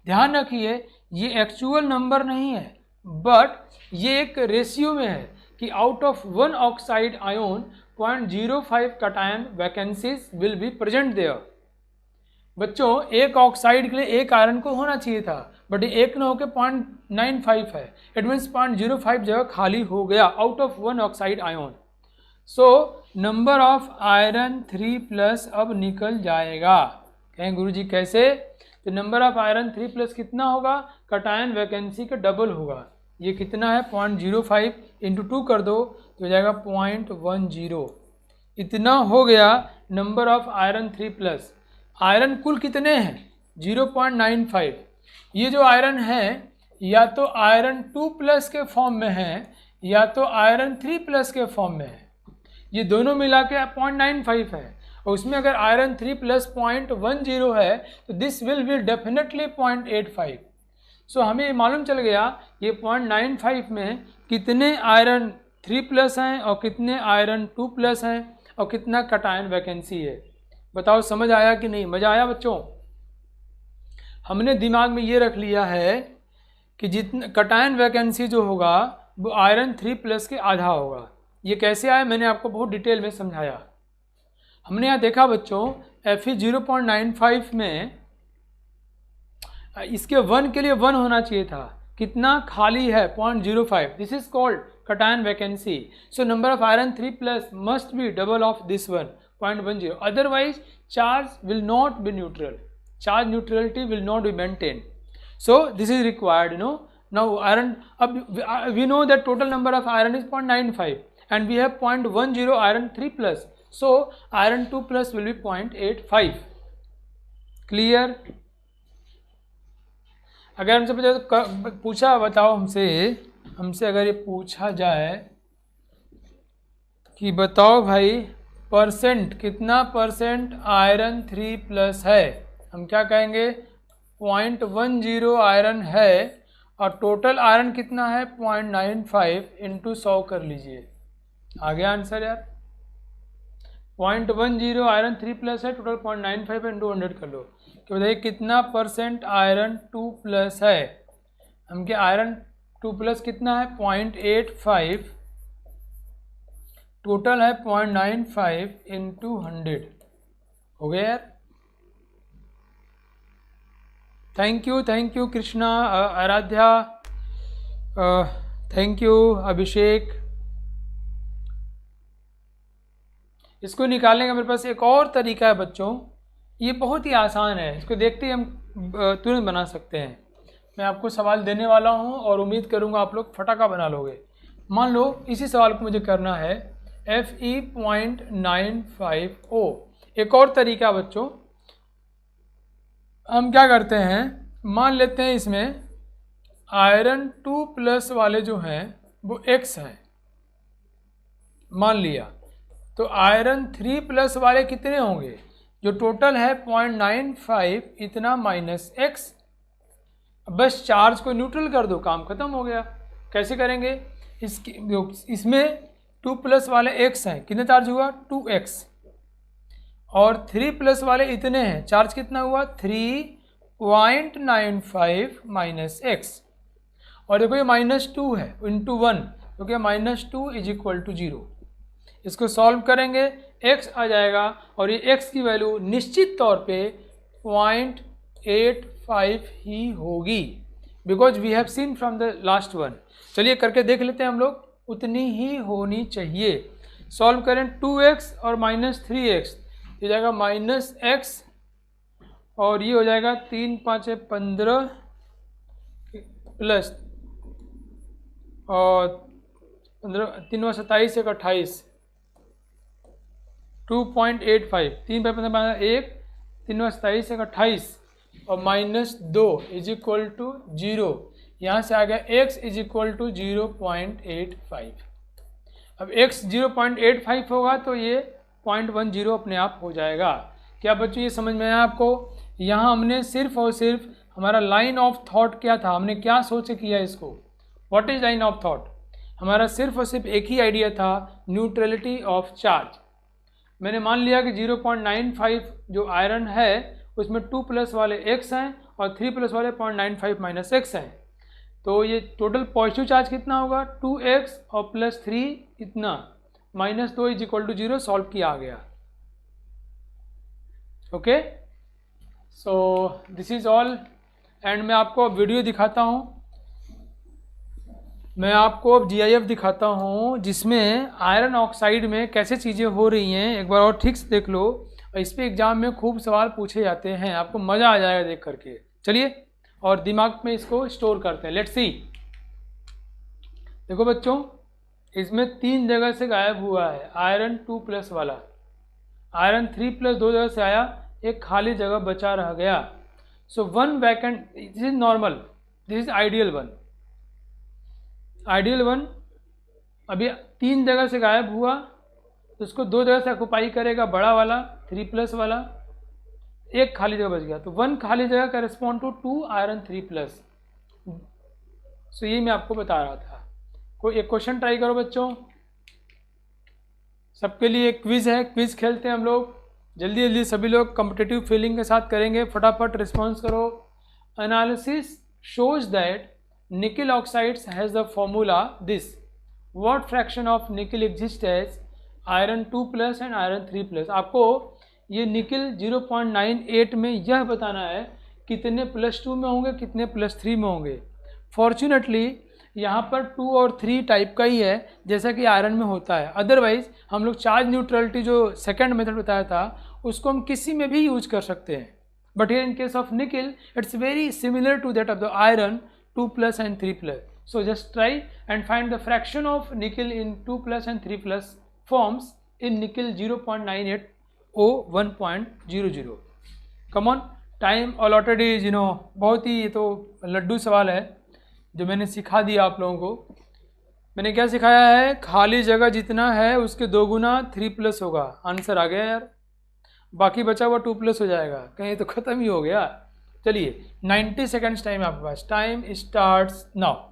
[SPEAKER 1] ध्यान रखिए ये एक्चुअल नंबर नहीं है, बट ये एक रेशियो में है कि out of 1 oxide ion 0.05 cation vacancies will be present there. बच्चों एक ऑक्साइड के लिए एक आयरन को होना चाहिए था, बट एक न होकर 0.95 है, इट मीन्स 0.05 जगह खाली हो गया out of 1 oxide ion. So number of iron 3+ अब निकल जाएगा। कहें गुरुजी कैसे? तो नंबर ऑफ आयरन 3+ कितना होगा, कटायन वैकेंसी का डबल होगा। ये कितना है 0.05 × 2 कर दो तो हो जाएगा 0.10। इतना हो गया नंबर ऑफ आयरन 3+। आयरन कुल कितने हैं 0.95। ये जो आयरन है या तो आयरन 2+ के फॉर्म में है या तो आयरन 3+ के फॉर्म में है, ये दोनों मिला के 0.95 है, और उसमें अगर आयरन 3+ 0.10 है तो दिस विल बी डेफिनेटली 0.85। सो हमें ये मालूम चल गया ये 0.95 में कितने आयरन 3+ हैं और कितने आयरन 2+ हैं और कितना कटायन वैकेंसी है। बताओ समझ आया कि नहीं? मज़ा आया बच्चों? हमने दिमाग में ये रख लिया है कि जितना कटायन वैकेंसी जो होगा वो आयरन 3+ के आधा होगा। ये कैसे आया मैंने आपको बहुत डिटेल में समझाया। हमने यहाँ देखा बच्चों Fe0.95 में इसके 1 के लिए 1 होना चाहिए था, कितना खाली है 0.05, this is called cation vacancy. So number of iron 3+ must be double of this 1, 0.10, otherwise charge will not be neutral, charge neutrality will not be maintained. So this is required, now iron, we know that total number of iron is 0.95 and we have 0.10 iron 3+, so iron 2+ will be 0.85. clear? अगर हमसे पूछा बताओ हमसे अगर ये पूछा जाए कि बताओ भाई कितना % आयरन 3+ है, हम क्या कहेंगे 0.10 आयरन है और टोटल आयरन कितना है 0.95 × 100 कर लीजिए। आ गया आंसर यार? 0.10 आयरन 3+ है, टोटल 0.95 × 100 कर लो कि बताइए कितना % आयरन 2+ है। हम क्या आयरन 2+ कितना है 0.85, टोटल है 0.95 × 100 हो गया यार। Thank you Krishna, Aradhya, thank you Abhishek. इसको निकालने का मेरे पास एक और तरीका है बच्चों, ये बहुत ही आसान है, इसको देखते ही हम तुरंत बना सकते हैं। मैं आपको सवाल देने वाला हूँ और उम्मीद करूँगा आप लोग फटाका बना लोगे। मान लो इसी सवाल को मुझे करना है Fe0.95O। एक और तरीका बच्चों, हम क्या करते हैं, मान लेते हैं इसमें आयरन 2+ वाले जो हैं वो X हैं, मान लिया, तो आयरन 3+ वाले कितने होंगे, जो टोटल है 0.95 इतना -X। बस चार्ज को न्यूट्रल कर दो, काम खत्म हो गया। कैसे करेंगे, इसमें 2+ वाले X हैं, कितने चार्ज हुआ 2X, और 3+ वाले इतने हैं, चार्ज कितना हुआ 3 0.95 माइनस एक्स, और देखो ये -2 है इंटू 1, क्योंकि -2 इज इक्वल टू 0। इसको सॉल्व करेंगे, x आ जाएगा और ये x की वैल्यू निश्चित तौर पे 0.85 ही होगी, because we have seen from the last one. चलिए करके देख लेते हैं हम लोग, उतनी ही होनी चाहिए। सॉल्व करें 2x और -3x, ये जाएगा -x और ये हो जाएगा 3 5 15 प्लस और 15 3 27 1 28 2.85, 3 5 15 1 3 27 1 28 और -2 इज इक्वल टू 0। यहाँ से आ गया x इज इक्वल टू 0.85। अब x 0.85 होगा तो ये 0.10 अपने आप हो जाएगा। क्या बच्चों ये समझ में आया आपको? यहाँ हमने सिर्फ और सिर्फ हमारा लाइन ऑफ थॉट क्या था, हमने क्या सोच के किया इसको, what is line of thought? हमारा सिर्फ और सिर्फ एक ही आइडिया था, न्यूट्रलिटी ऑफ चार्ज। मैंने मान लिया कि 0.95 जो आयरन है उसमें 2+ वाले x हैं और 3+ वाले 0.95 माइनस x हैं, तो ये टोटल पॉजिटिव चार्ज कितना होगा 2x और +3 इतना -2 इज इक्वल टू 0। सॉल्व किया आ गया। Okay, so this is all. And मैं आपको अब वीडियो दिखाता हूँ, मैं आपको अब GIF दिखाता हूँ जिसमें आयरन ऑक्साइड में कैसे चीज़ें हो रही हैं, एक बार और ठीक से देख लो। और इस पे एग्जाम में खूब सवाल पूछे जाते हैं, आपको मज़ा आ जाएगा देख करके। चलिए और दिमाग में इसको स्टोर करते हैं। Let's see. देखो बच्चों, इसमें 3 जगह से गायब हुआ है आयरन 2+ वाला, आयरन 3+ 2 जगह से आया, एक खाली जगह बचा रह गया। सो 1 vacant, this is normal, this is ideal one. Ideal one अभी 3 जगह से गायब हुआ तो उसको 2 जगह से ऑक्युपाई करेगा बड़ा वाला 3+ वाला, एक खाली जगह बच गया, तो 1 खाली जगह करेस्पॉन्ड टू 2 आयरन 3+। सो ये मैं आपको बता रहा था। कोई एक क्वेश्चन ट्राई करो बच्चों, सबके लिए एक क्विज है, क्विज खेलते हैं हम लोग। जल्दी जल्दी सभी लोग कॉम्पिटिटिव फीलिंग के साथ करेंगे, फटाफट रिस्पॉन्स करो। Analysis shows that nickel oxides has the formula this, what fraction of nickel exist as iron 2+ and iron 3+। आपको ये निकल 0.98 में यह बताना है कितने +2 में होंगे, कितने +3 में होंगे। फॉर्चुनेटली यहाँ पर 2 और 3 टाइप का ही है जैसा कि आयरन में होता है। अदरवाइज हम लोग चार्ज न्यूट्रलिटी जो सेकंड मेथड बताया था उसको हम किसी में भी यूज कर सकते हैं, but here in case of nickel it's very similar to that of the iron 2+ and 3+। So just try and find the fraction of nickel in 2+ and 3+ forms in nickel 0.98 or 1.00. Come on, time allotted is बहुत ही ये तो लड्डू सवाल है जो मैंने सिखा दिया आप लोगों को। मैंने क्या सिखाया है, खाली जगह जितना है उसके 2 गुना 3+ होगा। आंसर आ गया यार, बाकी बचा हुआ 2+ हो जाएगा, कहीं तो ख़त्म ही हो गया। चलिए 90 सेकेंड्स टाइम आपके पास, टाइम स्टार्ट्स नाउ।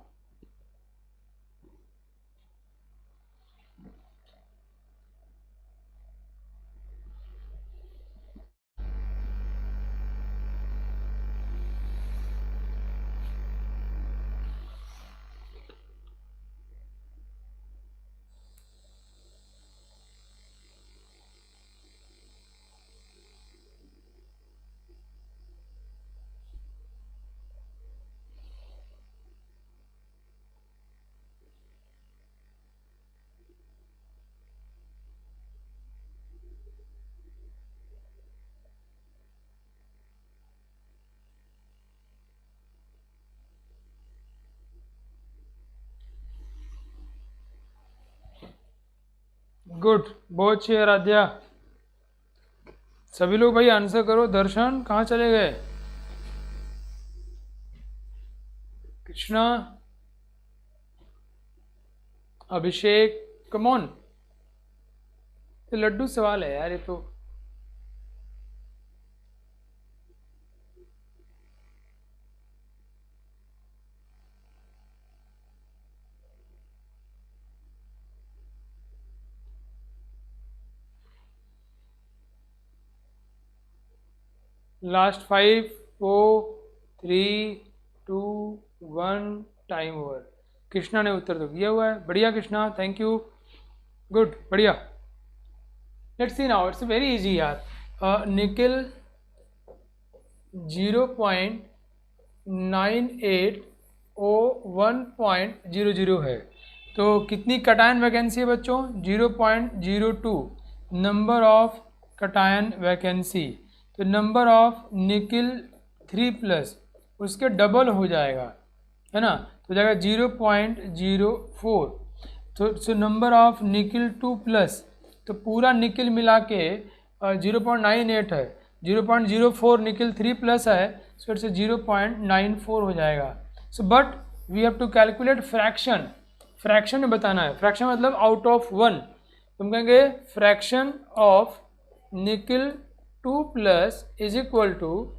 [SPEAKER 1] गुड, बहुत अच्छी आराध्या। सभी लोग भाई आंसर करो। दर्शन कहाँ चले गए? कृष्णा, अभिषेक, कम ऑन। तो लड्डू सवाल है यार ये तो। Last 5 4 3, 2, 1 time over. कृष्णा ने उत्तर तो दिया हुआ है, बढ़िया कृष्णा, थैंक यू, गुड, बढ़िया। Let's see now, it's very easy यार। निकल 0.98 ओ 1.00 है, तो कितनी कटायन वैकेंसी है बच्चों? 0.02 नंबर ऑफ कटायन वैकेंसी। तो नंबर ऑफ निकिल 3+ उसके डबल हो जाएगा, है ना, तो जाएगा 0.04। तो नंबर ऑफ निकिल 2+, तो पूरा निकिल मिला के 0.98 है, 0.04 निकिल 3+ है, सो इट्स 0.94 हो जाएगा। So but we have to calculate fraction, fraction में बताना है, फ्रैक्शन मतलब आउट ऑफ 1, तुम कहेंगे fraction of nickel 2+ is equal to,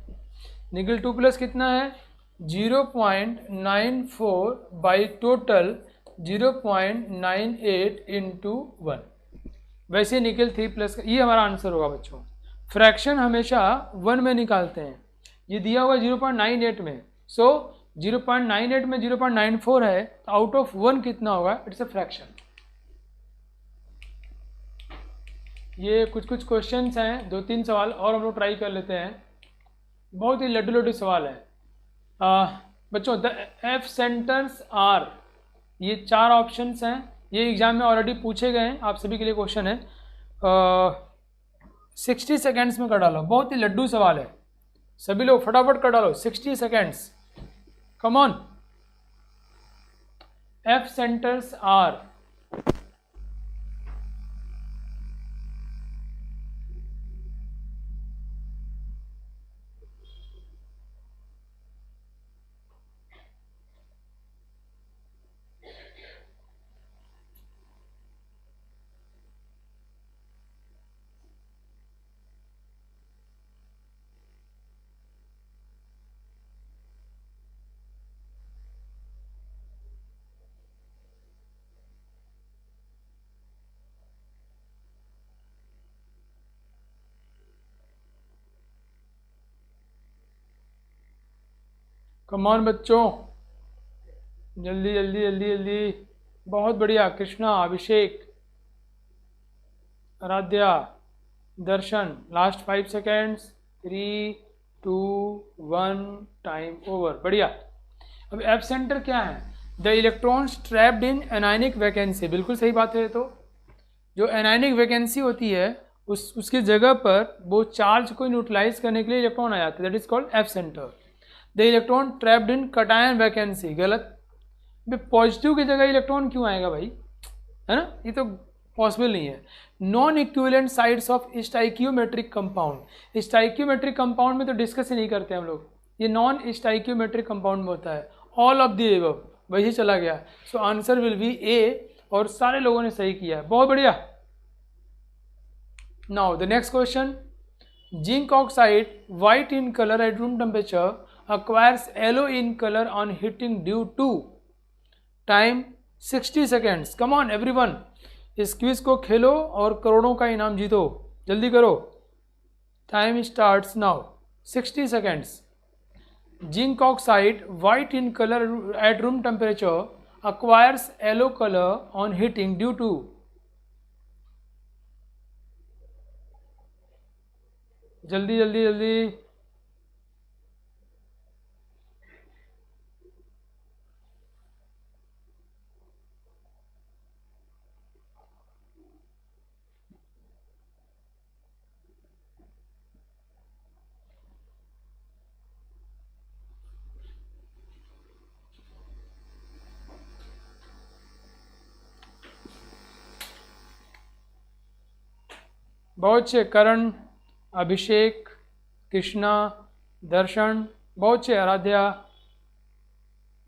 [SPEAKER 1] nickel 2+ कितना है? 0.94 बाई टोटल 0.98 इंटू 1। वैसे निकिल 3+ का ये हमारा आंसर होगा बच्चों। फ्रैक्शन हमेशा 1 में निकालते हैं, ये दिया हुआ 0.98 में, सो 0.98 में 0.94 है, तो आउट ऑफ 1 कितना होगा? It's a fraction. ये कुछ क्वेश्चंस हैं, 2-3 सवाल और हम लोग ट्राई कर लेते हैं, बहुत ही लड्डू लड्डू सवाल है बच्चों। द एफ सेंटर्स आर, ये 4 ऑप्शंस हैं, ये एग्जाम में ऑलरेडी पूछे गए हैं, आप सभी के लिए क्वेश्चन है। 60 सेकेंड्स में कर डालो, बहुत ही लड्डू सवाल है, सभी लोग फटाफट कर डालो, 60 seconds, come on. F centres are, come on बच्चों, जल्दी जल्दी जल्दी जल्दी, बहुत बढ़िया। Krishna, Abhishek, Aaradhya, Darshan, last 5 seconds, 3, 2, 1 time over, बढ़िया। अब एफ सेंटर क्या है? The electrons trapped in anionic vacancy, बिल्कुल सही बात है। तो जो एनायनिक वैकेंसी होती है उसकी जगह पर वो चार्ज को न्यूट्रलाइज करने के लिए इलेक्ट्रॉन आ जाते हैं, that is called F centre. The electron trapped in cation vacancy, गलत, पॉजिटिव की जगह इलेक्ट्रॉन क्यों आएगा भाई, है ना, ये तो पॉसिबल नहीं है। Non equivalent sides of stoichiometric compound, stoichiometric compound में तो डिस्कस ही नहीं करते हम लोग, ये नॉन स्टाइकियोमेट्रिक कंपाउंड में होता है। ऑल ऑफ द एबव, वही चला गया, सो आंसर विल बी ए, और सारे लोगों ने सही किया है, बहुत बढ़िया। Now the next question, zinc oxide white in colour at room temperature acquires yellow in color on heating due to, time 60 seconds, come on everyone, इस क्विज को खेलो और करोड़ों का इनाम जीतो, जल्दी करो, time starts now, 60 seconds। Zinc oxide white in colour at room temperature acquires yellow color on heating due to, जल्दी जल्दी जल्दी, बहुत अच्छे करण, अभिषेक, कृष्णा, दर्शन, बहुत अच्छे, आराध्या,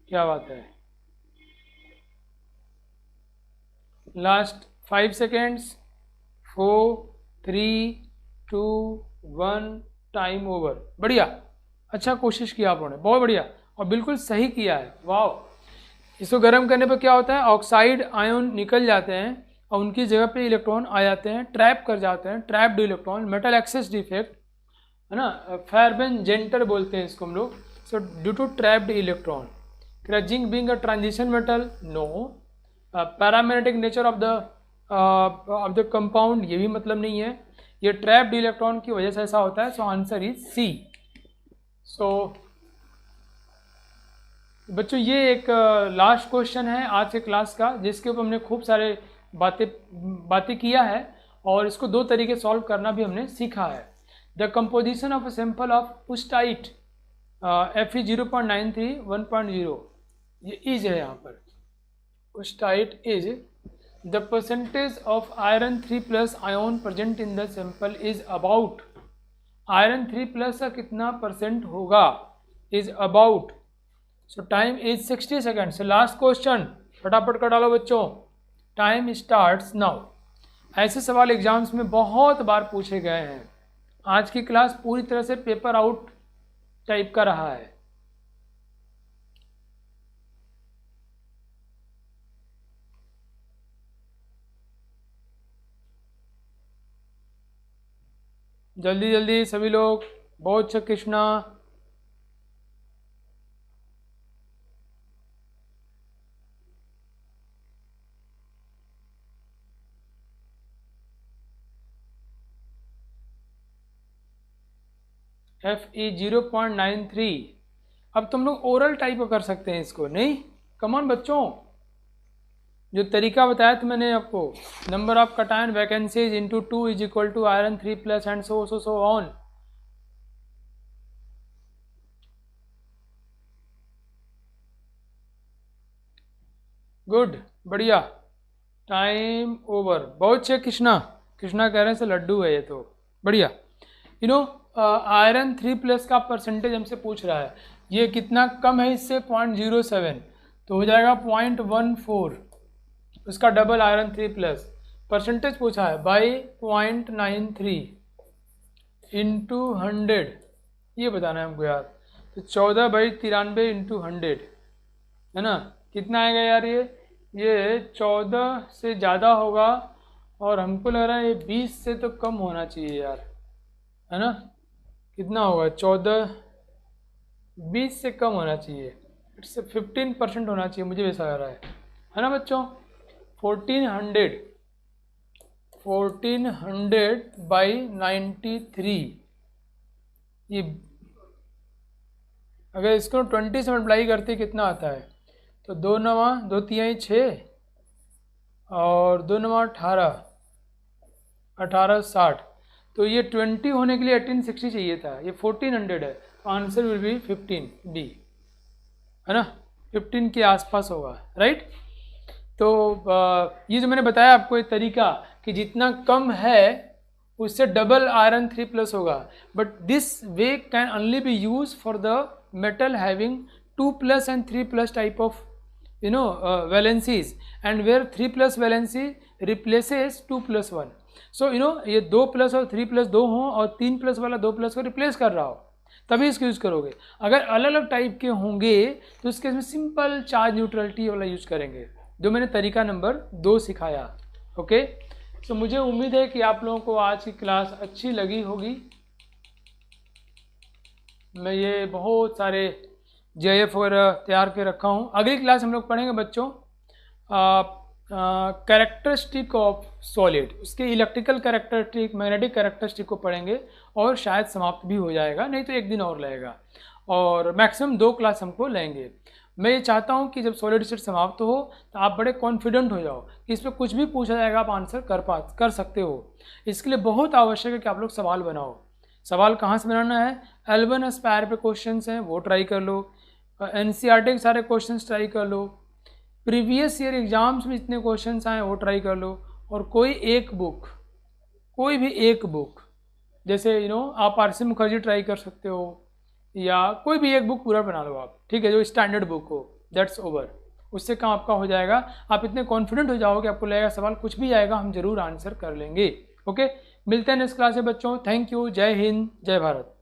[SPEAKER 1] क्या बात है। लास्ट 5 सेकेंड्स, 4, 3, 2, 1 टाइम ओवर, बढ़िया, अच्छा कोशिश किया आप लोगों ने, बहुत बढ़िया, और बिल्कुल सही किया है, वाह। इसको गर्म करने पर क्या होता है, ऑक्साइड आयन निकल जाते हैं और उनकी जगह पे इलेक्ट्रॉन आ जाते हैं, ट्रैप कर जाते हैं, trapped electron, metal excess defect, है ना, फेरबेन जेंटर बोलते हैं इसको हम लोग, So due to trapped electron. Zinc being a transition metal, no. Paramagnetic nature of the compound, ये भी मतलब नहीं है. ये trapped electron की वजह से ऐसा होता है. So answer is C. So बच्चों ये एक लास्ट क्वेश्चन है आज के क्लास का, जिसके ऊपर हमने खूब सारे बातें किया है और इसको दो तरीके सॉल्व करना भी हमने सीखा है. The composition of a sample of wustite Fe 0.93 1.0, ये इज है यहाँ पर. Wustite is the percentage of iron 3+ ion present in the sample is about. Iron 3+ का कितना परसेंट होगा, is about. So time is 60 second. से लास्ट क्वेश्चन फटाफट कर डालो बच्चों. Time starts now. ऐसे सवाल एग्जाम्स में बहुत बार पूछे गए हैं. आज की क्लास पूरी तरह से पेपर आउट टाइप का रहा है. जल्दी जल्दी सभी लोग. बहुत अच्छा कृष्णा. Fe 0.93. अब तुम लोग ओरल टाइप कर सकते हैं इसको, नहीं? कमॉन बच्चों, जो तरीका बताया था मैंने आपको, number of cation vacancies into 2 is equal to iron 3+ and so on. Good, बढ़िया. Time over. बहुत अच्छे कृष्णा. कृष्णा कह रहे हैं से लड्डू है ये तो. बढ़िया. यू नो आयरन 3+ का परसेंटेज हमसे पूछ रहा है. ये कितना कम है इससे, 0.07, तो हो जाएगा 0.14. उसका डबल आयरन 3+ परसेंटेज पूछा है बाई 0.93 इंटू 100. ये बताना है हमको यार. तो 14/93 इंटू 100 है ना. कितना आएगा यार ये 14 से ज़्यादा होगा और हमको लग रहा है ये 20 से तो कम होना चाहिए यार, है ना. कितना होगा 14, 20 से कम होना चाहिए. इट्स 15% होना चाहिए, मुझे वैसा लग रहा है ना बच्चों. 1400/93. ये अगर इसको 20 से मल्टीप्लाई करते कितना आता है, तो 2 9 2 3 6 और 2 9 18 18 60. तो ये 20 होने के लिए 1860 चाहिए था. ये 1400 है. आंसर विल बी 15 डी, है ना. 15 के आसपास होगा, राइट. तो ये जो मैंने बताया आपको एक तरीका कि जितना कम है उससे डबल आयरन 3+ होगा. But this way can only B use for the metal having 2+ and 3+ type of valencies, and where 3+ valency replaces 2+1. सो ये 2+ और 3+ 2 हों और 3+ वाला 2+ को रिप्लेस कर रहा हो, तभी इसको यूज़ करोगे. अगर अलग अलग टाइप के होंगे तो इसके इसमें सिंपल चार्ज न्यूट्रलिटी वाला यूज़ करेंगे, जो मैंने तरीका नंबर 2 सिखाया. ओके. सो मुझे उम्मीद है कि आप लोगों को आज की क्लास अच्छी लगी होगी. मैं ये बहुत सारे JF वगैरह तैयार के रखा हूँ. अगली क्लास हम लोग पढ़ेंगे बच्चों कैरेक्टरिस्टिक ऑफ सॉलिड. उसके इलेक्ट्रिकल कैरेक्टरिस्टिक, मैग्नेटिक कैरेक्टरिस्टिक को पढ़ेंगे और शायद समाप्त भी हो जाएगा, नहीं तो एक दिन और लगेगा. और मैक्सिमम 2 क्लास हमको लेंगे. मैं ये चाहता हूँ कि जब सॉलिड स्टेट समाप्त हो तो आप बड़े कॉन्फिडेंट हो जाओ कि इस पर कुछ भी पूछा जाएगा आप आंसर कर सकते हो. इसके लिए बहुत आवश्यक है कि आप लोग सवाल बनाओ. सवाल कहाँ से बनाना है? L1 एस्पायर पे क्वेश्चंस हैं वो ट्राई कर लो. NCERT के सारे क्वेश्चंस ट्राई कर लो. प्रीवियस ईयर एग्जाम्स में जितने क्वेश्चंस आए वो ट्राई कर लो. और कोई भी एक बुक जैसे आप RC मुखर्जी ट्राई कर सकते हो, या कोई भी एक बुक पूरा बना लो आप, ठीक है, जो स्टैंडर्ड बुक हो. That's over. उससे काम आपका हो जाएगा. आप इतने कॉन्फिडेंट हो जाओगे, आपको लगेगा सवाल कुछ भी आएगा हम जरूर आंसर कर लेंगे. ओके. मिलते हैं नेक्स्ट क्लास में बच्चों. Thank you. जय हिंद, जय भारत.